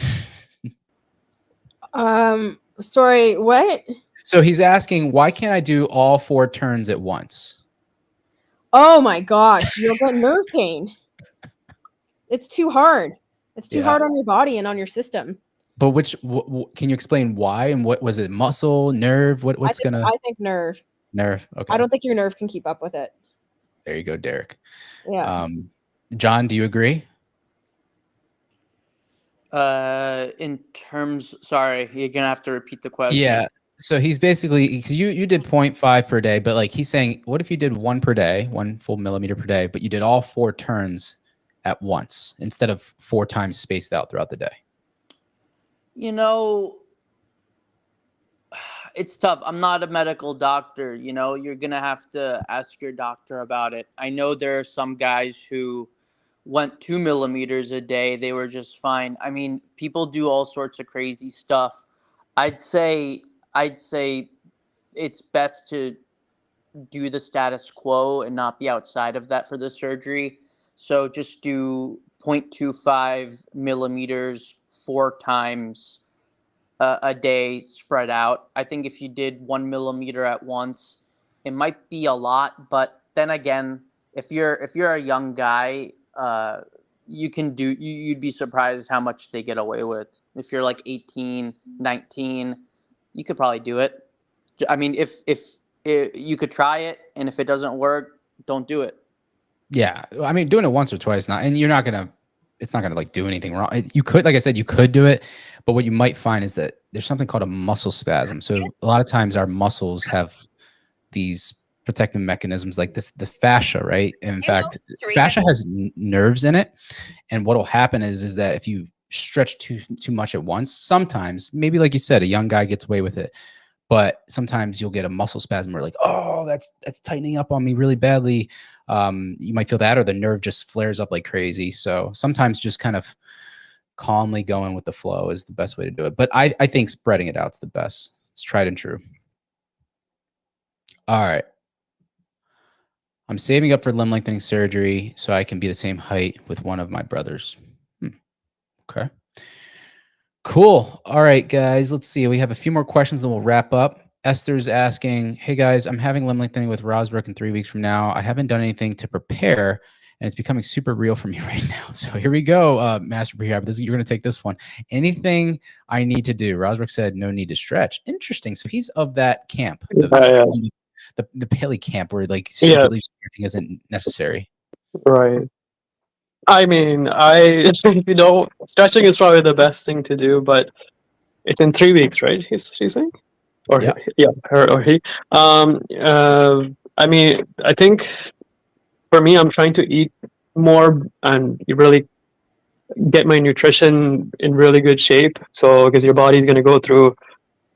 Sorry, what? So he's asking, why can't I do all 4 turns at once? Oh my gosh, you'll get nerve pain. It's too hard. It's too hard on your body and on your system. But can you explain why, and what was it? Muscle, nerve? I think nerve. Nerve. Okay. I don't think your nerve can keep up with it. There you go, Derek. Yeah. John, do you agree? In terms, sorry, you're gonna have to repeat the question. Yeah. So he's basically, because you did 0.5 per day, but like he's saying, what if you did 1 per day, 1 full millimeter per day, but you did all 4 turns at once instead of 4 times spaced out throughout the day? You know, it's tough. I'm not a medical doctor. You know, you're going to have to ask your doctor about it. I know there are some guys who went 2 millimeters a day. They were just fine. I mean, people do all sorts of crazy stuff. I'd say it's best to do the status quo and not be outside of that for the surgery. So just do 0.25 millimeters 4 times a day spread out. I think if you did 1 millimeter at once, it might be a lot. But then again, if you're a young guy, you'd be surprised how much they get away with. If you're like 18, 19, you could probably do it. I mean, if you could try it, and if it doesn't work, don't do it. Yeah, I mean, doing it once or twice, it's not gonna like do anything wrong. You could, like I said, you could do it, but what you might find is that there's something called a muscle spasm. So a lot of times our muscles have these protective mechanisms like this, the fascia, right? And in fact, fascia has nerves in it, and what will happen is that if you stretch too much at once, sometimes, maybe like you said, a young guy gets away with it, but sometimes you'll get a muscle spasm where like, oh, that's tightening up on me really badly. You might feel that, or the nerve just flares up like crazy. So sometimes just kind of calmly going with the flow is the best way to do it. But I think spreading it out is the best. It's tried and true. All right. I'm saving up for limb lengthening surgery so I can be the same height with one of my brothers. Okay. Cool. All right, guys. Let's see. We have a few more questions, then we'll wrap up. Esther's asking, hey guys, I'm having limb lengthening with Rosbrook in 3 weeks from now. I haven't done anything to prepare, and it's becoming super real for me right now. So here we go, Master Prehab. You're going to take this one. Anything I need to do? Rosbrook said no need to stretch. Interesting. So he's of that camp, the Paley camp, where like he believes stretching isn't necessary. Right. I mean, stretching is probably the best thing to do, but it's in 3 weeks, right? She's saying, or yeah, her or he. I mean, I think for me, I'm trying to eat more and really get my nutrition in really good shape. So, because your body's going to go through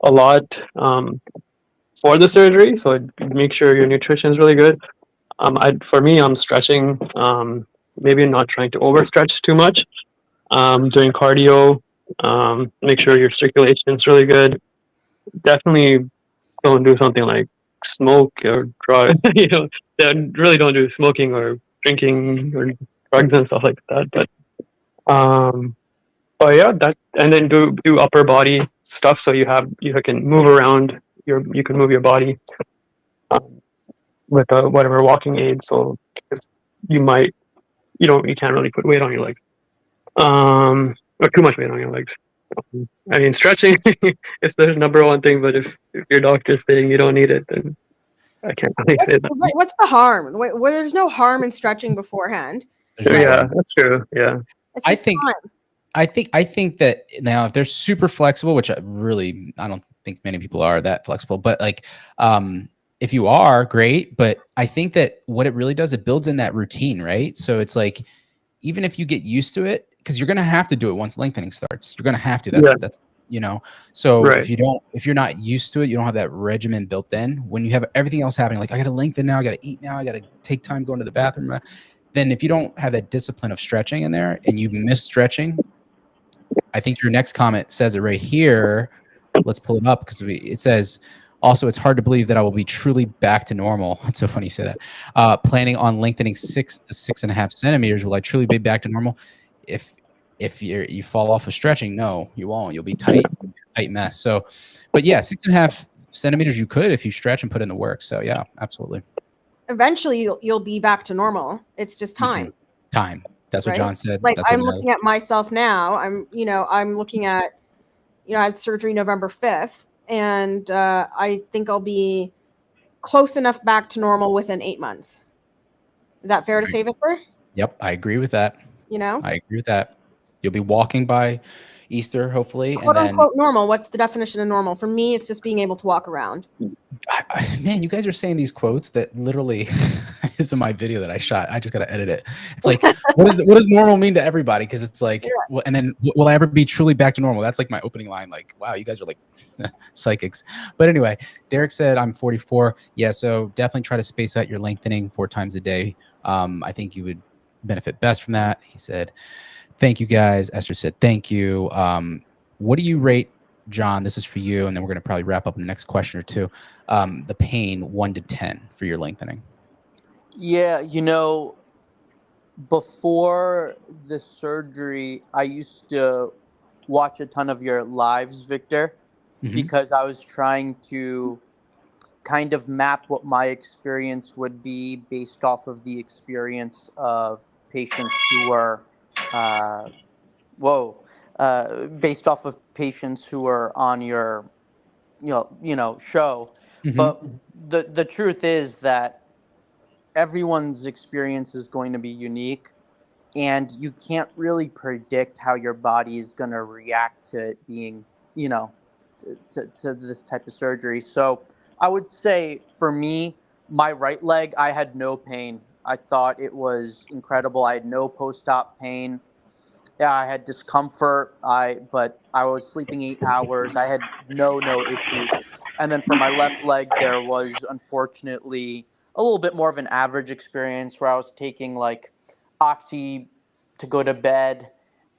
a lot for the surgery, so make sure your nutrition is really good. For me, I'm stretching. Maybe not trying to overstretch too much. Doing cardio. Make sure your circulation is really good. Definitely don't do something like smoke or drug. Really don't do smoking or drinking or drugs and stuff like that. But yeah, and then do upper body stuff so you can move around. You can move your body with whatever walking aid. So you can't really put weight on your legs. Or too much weight on your legs. I mean, stretching is the number one thing, but if your doctor's saying you don't need it, then I can't really say that. What's the harm? There's no harm in stretching beforehand. Right? Yeah, that's true. Yeah. I think that now if they're super flexible, which I don't think many people are that flexible, but like, if you are, great. But I think that what it really does, it builds in that routine, right? So it's like, even if you get used to it, because you're going to have to do it once lengthening starts, you're going to have to, that's, so right. If you're not used to it, you don't have that regimen built in. When you have everything else happening, like I got to lengthen now, I got to eat now, I got to take time going to the bathroom. Then if you don't have that discipline of stretching in there and you miss stretching, I think your next comment says it right here. Let's pull it up because it says, also, it's hard to believe that I will be truly back to normal. It's so funny you say that. Planning on lengthening 6 to 6.5 centimeters. Will I truly be back to normal? If you fall off of stretching, no, you won't. You'll be tight mess. So, but yeah, 6.5 centimeters you could if you stretch and put in the work. So yeah, absolutely. Eventually, you'll be back to normal. It's just time. Mm-hmm. Time. That's what John said. Like I'm looking at myself now. I'm looking at, I had surgery November 5th. And I think I'll be close enough back to normal within 8 months. Is that fair to say, Victor? Yep, I agree with that. I agree with that. You'll be walking by Easter, hopefully. Quote unquote normal. What's the definition of normal? For me, it's just being able to walk around. Man, you guys are saying these quotes that literally is in my video that I shot. I just got to edit it. It's like, what does normal mean to everybody? Because it's like, well, and then will I ever be truly back to normal? That's like my opening line. Like, wow, you guys are like psychics. But anyway, Derek said, I'm 44. Yeah, so definitely try to space out your lengthening 4 times a day. I think you would benefit best from that. He said, thank you guys. Esther said, thank you. What do you rate, John, this is for you, and then we're going to probably wrap up in the next question or two. The pain 1 to 10 for your lengthening. Yeah, before the surgery, I used to watch a ton of your lives, Victor, because I was trying to kind of map what my experience would be based off of the experience of patients who were, based off of patients who are on your, show. But the truth is that everyone's experience is going to be unique, and you can't really predict how your body is going to react to it being, to this type of surgery. So I would say for me, my right leg, I had no pain. I thought it was incredible. I had no post-op pain. Yeah, I had discomfort. But I was sleeping 8 hours. I had no issues. And then for my left leg, there was unfortunately a little bit more of an average experience where I was taking like Oxy to go to bed,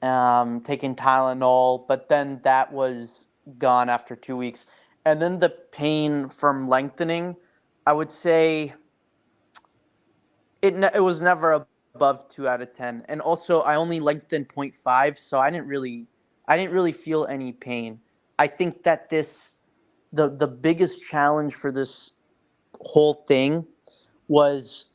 taking Tylenol, but then that was gone after 2 weeks. And then the pain from lengthening, I would say it was never above 2 out of 10. And also I only lengthened 0.5, so I didn't really feel any pain. I think that the biggest challenge for this whole thing was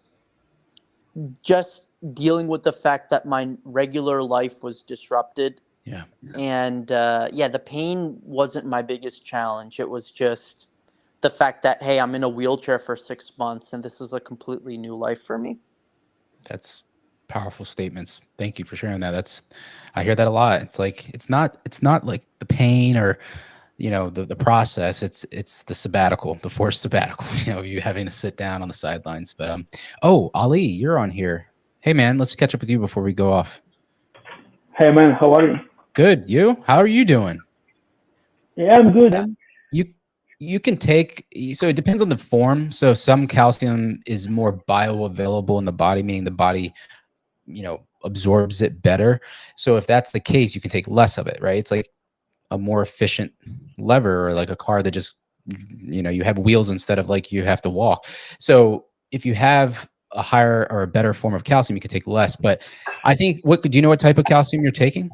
just dealing with the fact that my regular life was disrupted. Yeah. And the pain wasn't my biggest challenge. It was just the fact that, hey, I'm in a wheelchair for 6 months and this is a completely new life for me. That's powerful statements. Thank you for sharing that. I hear that a lot. It's like, it's not like the pain or, the process. It's the sabbatical, the forced sabbatical, you having to sit down on the sidelines. But, oh, Ali, you're on here. Hey man, let's catch up with you before we go off. Hey man, how are you? Good. You? How are you doing? Yeah, I'm good. You can take, so it depends on the form. So some calcium is more bioavailable in the body, meaning the body, absorbs it better. So if that's the case, you can take less of it, right? It's like a more efficient lever, or like a car that just, you have wheels instead of like you have to walk. So if you have a higher or a better form of calcium, you can take less. But I think, do you know what type of calcium you're taking?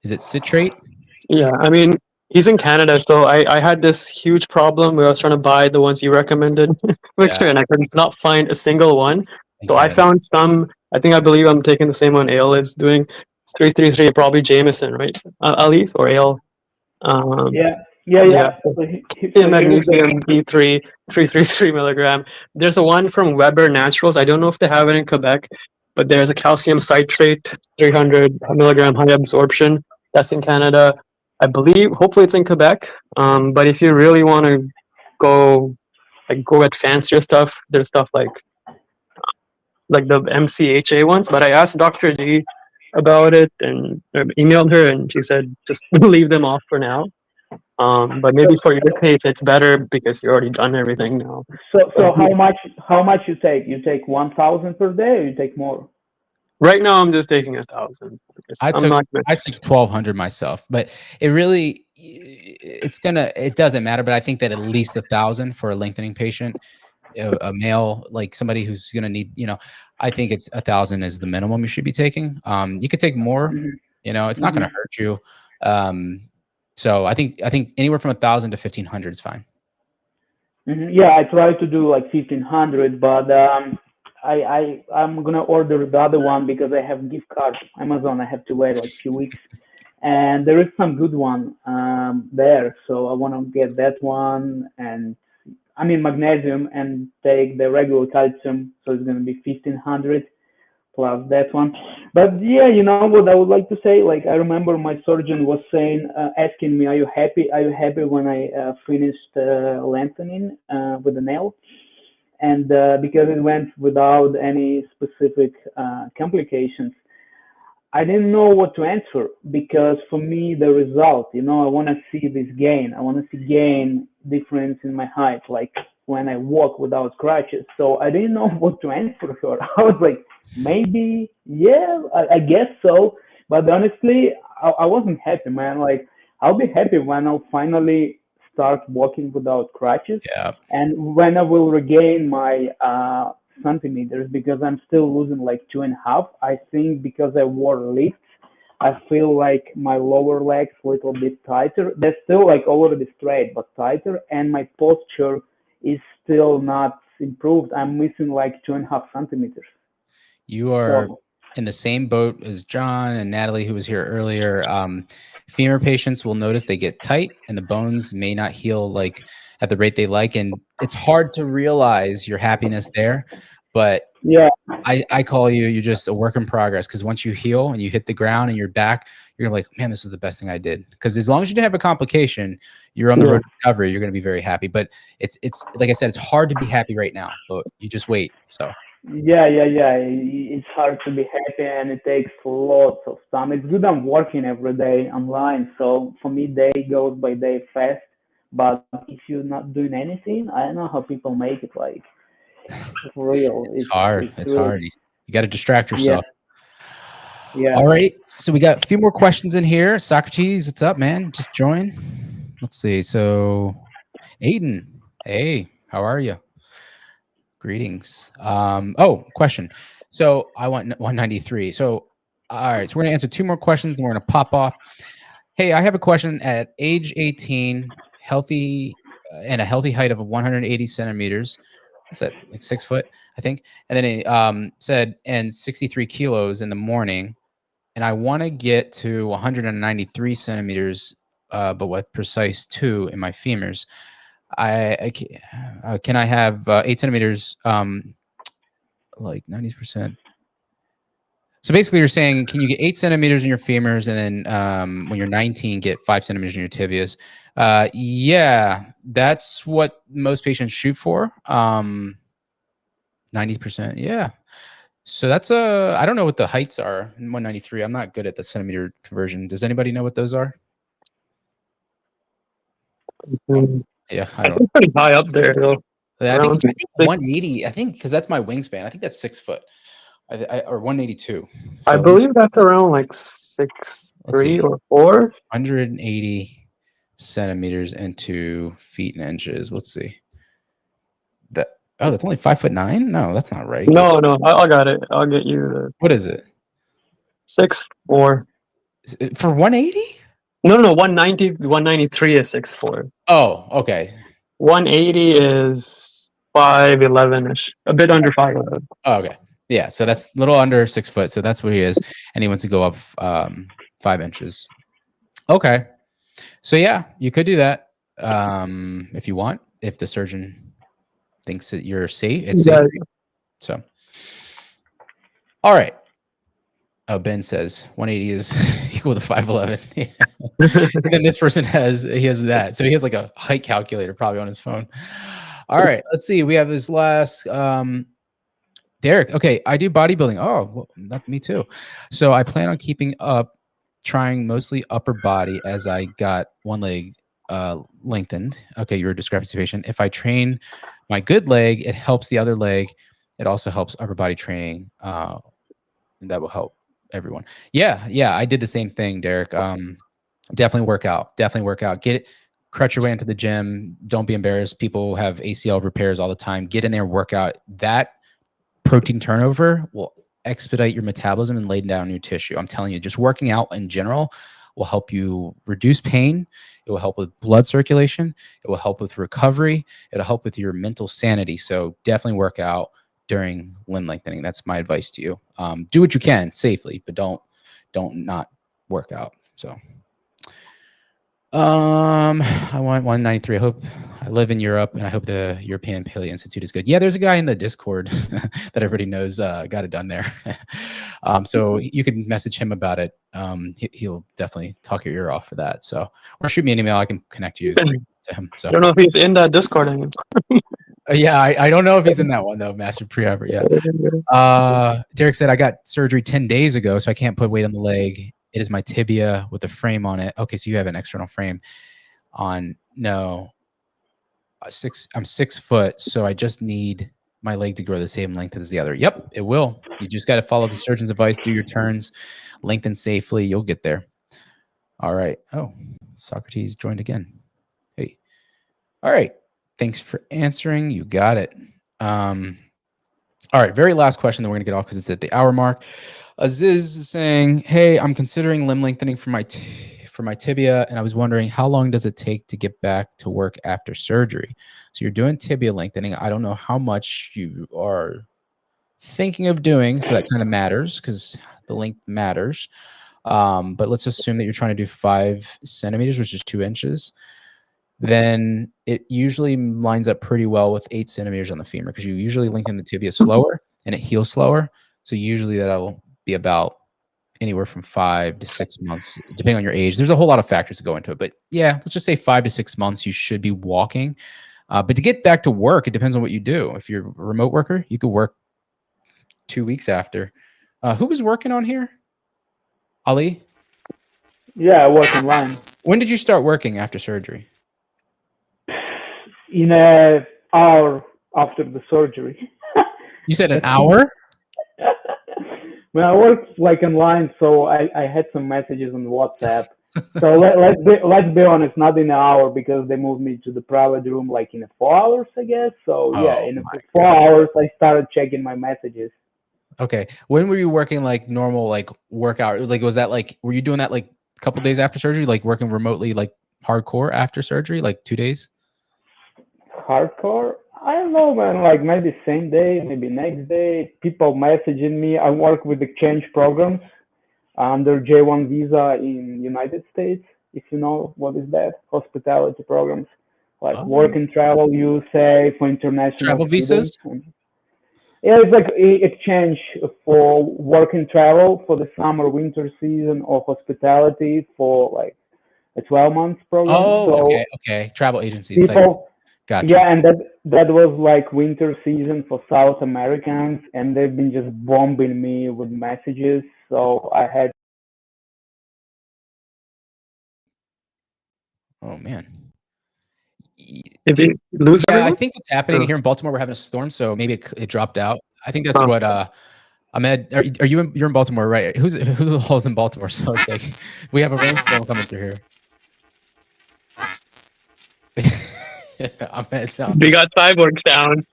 Is it citrate? Yeah, I mean, he's in Canada, so I had this huge problem where I was trying to buy the ones you recommended, Victor, and I could not find a single one. So I found some. I believe I'm taking the same one Ale is doing. It's 333, probably Jameson, right? Ali or Ale. Yeah. Magnesium B3, 333 milligram. There's a one from Weber Naturals. I don't know if they have it in Quebec, but there's a calcium citrate, 300 milligram high absorption. That's in Canada. I believe, hopefully it's in Quebec. But if you really want to go at fancier stuff, there's stuff like the MCHA ones. But I asked Dr. G about it and emailed her, and she said just leave them off for now. But maybe for your case, it's better because you've already done everything now. So how much you take? You take 1,000 per day, or you take more? Right now, I'm just taking 1,000. I took 1,200 myself, but it really, it doesn't matter. But I think that at least 1,000 for a lengthening patient, a male, like somebody who's going to need, I think it's 1,000 is the minimum you should be taking. You could take more, it's not going to hurt you. So I think anywhere from 1,000 to 1,500 is fine. Yeah, I try to do like 1,500, but I'm gonna order the other one because I have gift card Amazon. I have to wait like a few weeks, and there is some good one there, so I want to get that one. And I mean magnesium and take the regular calcium, so it's gonna be 1,500 plus that one. But yeah, you know what I would like to say, like I remember my surgeon was saying, asking me, are you happy when I finished lengthening with the nail? And because it went without any specific complications, I didn't know what to answer, because for me the result, I want to see this gain. I want to see gain difference in my height, like when I walk without crutches. So I didn't know what to answer her. I was like, maybe, yeah, I guess so. But honestly, I wasn't happy, man. Like, I'll be happy when I'll finally start walking without crutches. Yeah. And when I will regain my centimeters, because I'm still losing like 2.5. I think because I wore lifts, I feel like my lower legs a little bit tighter. They're still like already straight, but tighter. And my posture is still not improved. I'm missing like 2.5 centimeters. You are in the same boat as John and Natalie, who was here earlier. Femur patients will notice they get tight and the bones may not heal like at the rate they like. And it's hard to realize your happiness there. But yeah, I call you're just a work in progress, because once you heal and you hit the ground and you're back, you're gonna be like, man, this is the best thing I did. Because as long as you didn't have a complication, you're on the road to recovery, you're gonna be very happy. But it's like I said, it's hard to be happy right now, but you just wait. So yeah, it's hard to be happy, and it takes lots of time. It's good I'm working every day online, so for me day goes by day fast. But if you're not doing anything, I don't know how people make it. Like, for real, it's hard. It's hard. You got to distract yourself. Yeah. All right. So we got a few more questions in here. Socrates, what's up, man? Just join. Let's see. So Aiden, hey, how are you? Greetings. Oh, question. So I want 193. So, all right. So we're going to answer 2 more questions and we're going to pop off. Hey, I have a question. At age 18, healthy and a healthy height of 180 centimeters. What's that? Like 6 foot, I think. And then it said, and 63 kilos in the morning. And I want to get to 193 centimeters, but with Precice 2 in my femurs. Can I have 8 centimeters, like 90%? So basically you're saying, can you get 8 centimeters in your femurs and then when you're 19, get 5 centimeters in your tibias? Yeah, that's what most patients shoot for. 90%. Yeah. So that's I don't know what the heights are in 193. I'm not good at the centimeter conversion. Does anybody know what those are? Yeah, I don't. think pretty high up there though. I think 180. I think because that's my wingspan. I think that's 6 foot, or 182. So I believe that's around like 6'3" or 4. 180 centimeters into feet and inches. Let's see. That's only 5'9". No, that's not right. No, I got it. I'll get you. What is it? 6'4". For 180? No, 190, 193 is 6'4". Oh, okay. 180 is 5'11"-ish, a bit under 5'11". Oh, okay. Yeah, so that's a little under 6 foot. So that's what he is. And he wants to go up 5 inches. Okay. So yeah, you could do that if you want, if the surgeon thinks that you're safe. It's safe. So, all right. Oh, Ben says 180 is equal to 5'11". And then this person has that. So he has like a height calculator probably on his phone. All right, let's see. We have this last Derek. Okay, I do bodybuilding. Oh, well, me too. So I plan on keeping up, trying mostly upper body as I got one leg lengthened. Okay, you're a discrepancy patient. If I train my good leg, it helps the other leg. It also helps upper body training. And that will help everyone. Yeah, I did the same thing, Derek. Definitely work out. Get it. Crutch your way into the gym. Don't be embarrassed. People have ACL repairs all the time. Get in there, work out. That protein turnover will expedite your metabolism and lay down new tissue. I'm telling you, just working out in general will help you reduce pain. It will help with blood circulation. It will help with recovery. It'll help with your mental sanity. So definitely work out during limb lengthening. That's my advice to you. Do what you can safely, but don't not work out. So I want 193. I hope I live in Europe and I hope the European Paleo Institute is good. Yeah, there's a guy in the Discord that everybody knows got it done there. So you can message him about it. He'll definitely talk your ear off for that. So, or shoot me an email. I can connect you to him. So I don't know if he's in that Discord anymore. Yeah, I don't know if he's in that one though, Master Prehab. Yeah. Derek said I got surgery 10 days ago, so I can't put weight on the leg. It is my tibia with a frame on it. Okay, so you have an external frame on. No, I'm 6 foot, so I just need my leg to grow the same length as the other. Yep, it will. You just got to follow the surgeon's advice, do your turns, lengthen safely. You'll get there. All right. Oh, Socrates joined again. Hey. All right. Thanks for answering. You got it. All right. Very last question that we're going to get off because it's at the hour mark. Aziz is saying, hey, I'm considering limb lengthening for my tibia, and I was wondering how long does it take to get back to work after surgery? So you're doing tibia lengthening. I don't know how much you are thinking of doing, so that kind of matters because the length matters. But let's assume that you're trying to do 5 centimeters, which is 2 inches. Then it usually lines up pretty well with 8 centimeters on the femur because you usually lengthen the tibia slower and it heals slower. So usually that'll be about anywhere from 5 to 6 months, depending on your age. There's a whole lot of factors that go into it, but yeah, let's just say 5 to 6 months you should be walking. But to get back to work, it depends on what you do. If you're a remote worker, you could work 2 weeks after. Who was working on here? Ali? Yeah, I work online. When did you start working after surgery? In an hour after the surgery. You said an hour? Well, I worked like online, so I had some messages on WhatsApp, So let's be honest, not in an hour because they moved me to the private room like in 4 hours, I guess. So yeah, Oh in my 4 God. hours I started checking my messages. Okay. When were you working like normal, like workout? Like, was that like, were you doing that like a couple days after surgery, like working remotely, like hardcore after surgery, like 2 days? Hardcore? I don't know, man. Like maybe same day, maybe next day. People messaging me. I work with exchange programs under J1 visa in United States. If you know what is that, hospitality programs like work and travel USA for international Travel students. visas? Yeah, it's like exchange for work and travel for the summer, winter season, or hospitality for like a 12 months program. Oh, okay. So Okay. Travel agencies type. people, Gotcha. yeah, and that was like winter season for South Americans, and they've been just bombing me with messages. So I had. Oh man. Did we lose Yeah, I everyone? think what's happening Oh. here in Baltimore, we're having a storm, so maybe it dropped out. I think that's Oh. what Ahmed, are you you're in Baltimore, right? Who the hell's in Baltimore? So it's like we have a rainstorm coming through here. Ahmed sounds We got cyborgs down.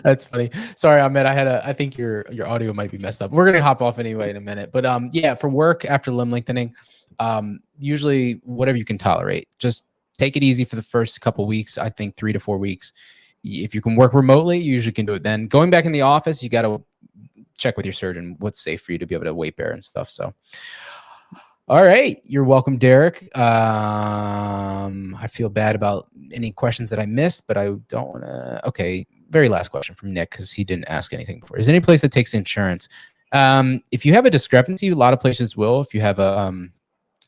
That's funny. Sorry, Ahmed. I think your audio might be messed up. We're gonna hop off anyway in a minute. But yeah, for work after limb lengthening, usually whatever you can tolerate. Just take it easy for the first couple weeks. I think 3 to 4 weeks. If you can work remotely, you usually can do it then. Going back in the office, you got to check with your surgeon what's safe for you to be able to weight bear and stuff. So all right. You're welcome, Derek. I feel bad about any questions that I missed, but I don't want to. Okay. Very last question from Nick, because he didn't ask anything before. Is there any place that takes insurance? If you have a discrepancy, a lot of places will, if you have a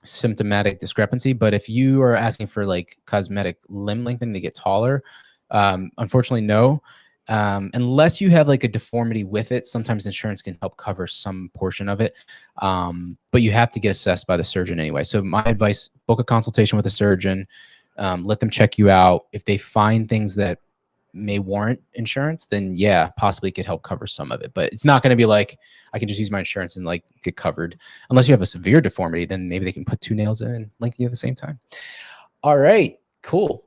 symptomatic discrepancy. But if you are asking for like cosmetic limb lengthening to get taller, unfortunately, no. Unless you have like a deformity with it, sometimes insurance can help cover some portion of it. But you have to get assessed by the surgeon anyway. So my advice, book a consultation with a surgeon, let them check you out. If they find things that may warrant insurance, then yeah, possibly could help cover some of it. But it's not going to be like, I can just use my insurance and like get covered. Unless you have a severe deformity, then maybe they can put 2 nails in and lengthen you at the same time. All right, cool.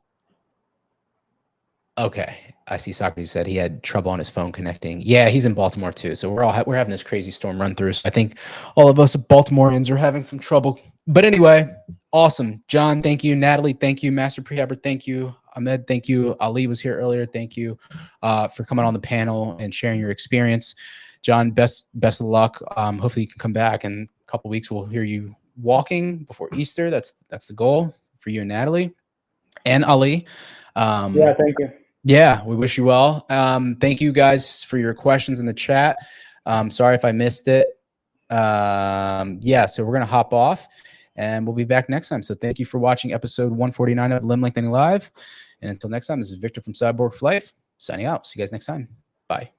Okay, I see Socrates said he had trouble on his phone connecting. Yeah, he's in Baltimore too. So we're having this crazy storm run through. So I think all of us Baltimoreans are having some trouble. But anyway, awesome. John, thank you. Natalie, thank you. Master Prehabber, thank you. Ahmed, thank you. Ali was here earlier. Thank you for coming on the panel and sharing your experience. John, best of luck. Hopefully you can come back in a couple of weeks. We'll hear you walking before Easter. That's the goal for you and Natalie and Ali. Yeah, thank you. Yeah, we wish you well. Thank you guys for your questions in the chat. Sorry if I missed it. Yeah, so we're going to hop off and we'll be back next time. So thank you for watching episode 149 of Limb Lengthening Live. And until next time, this is Victor from Cyborg for Life signing out. See you guys next time. Bye.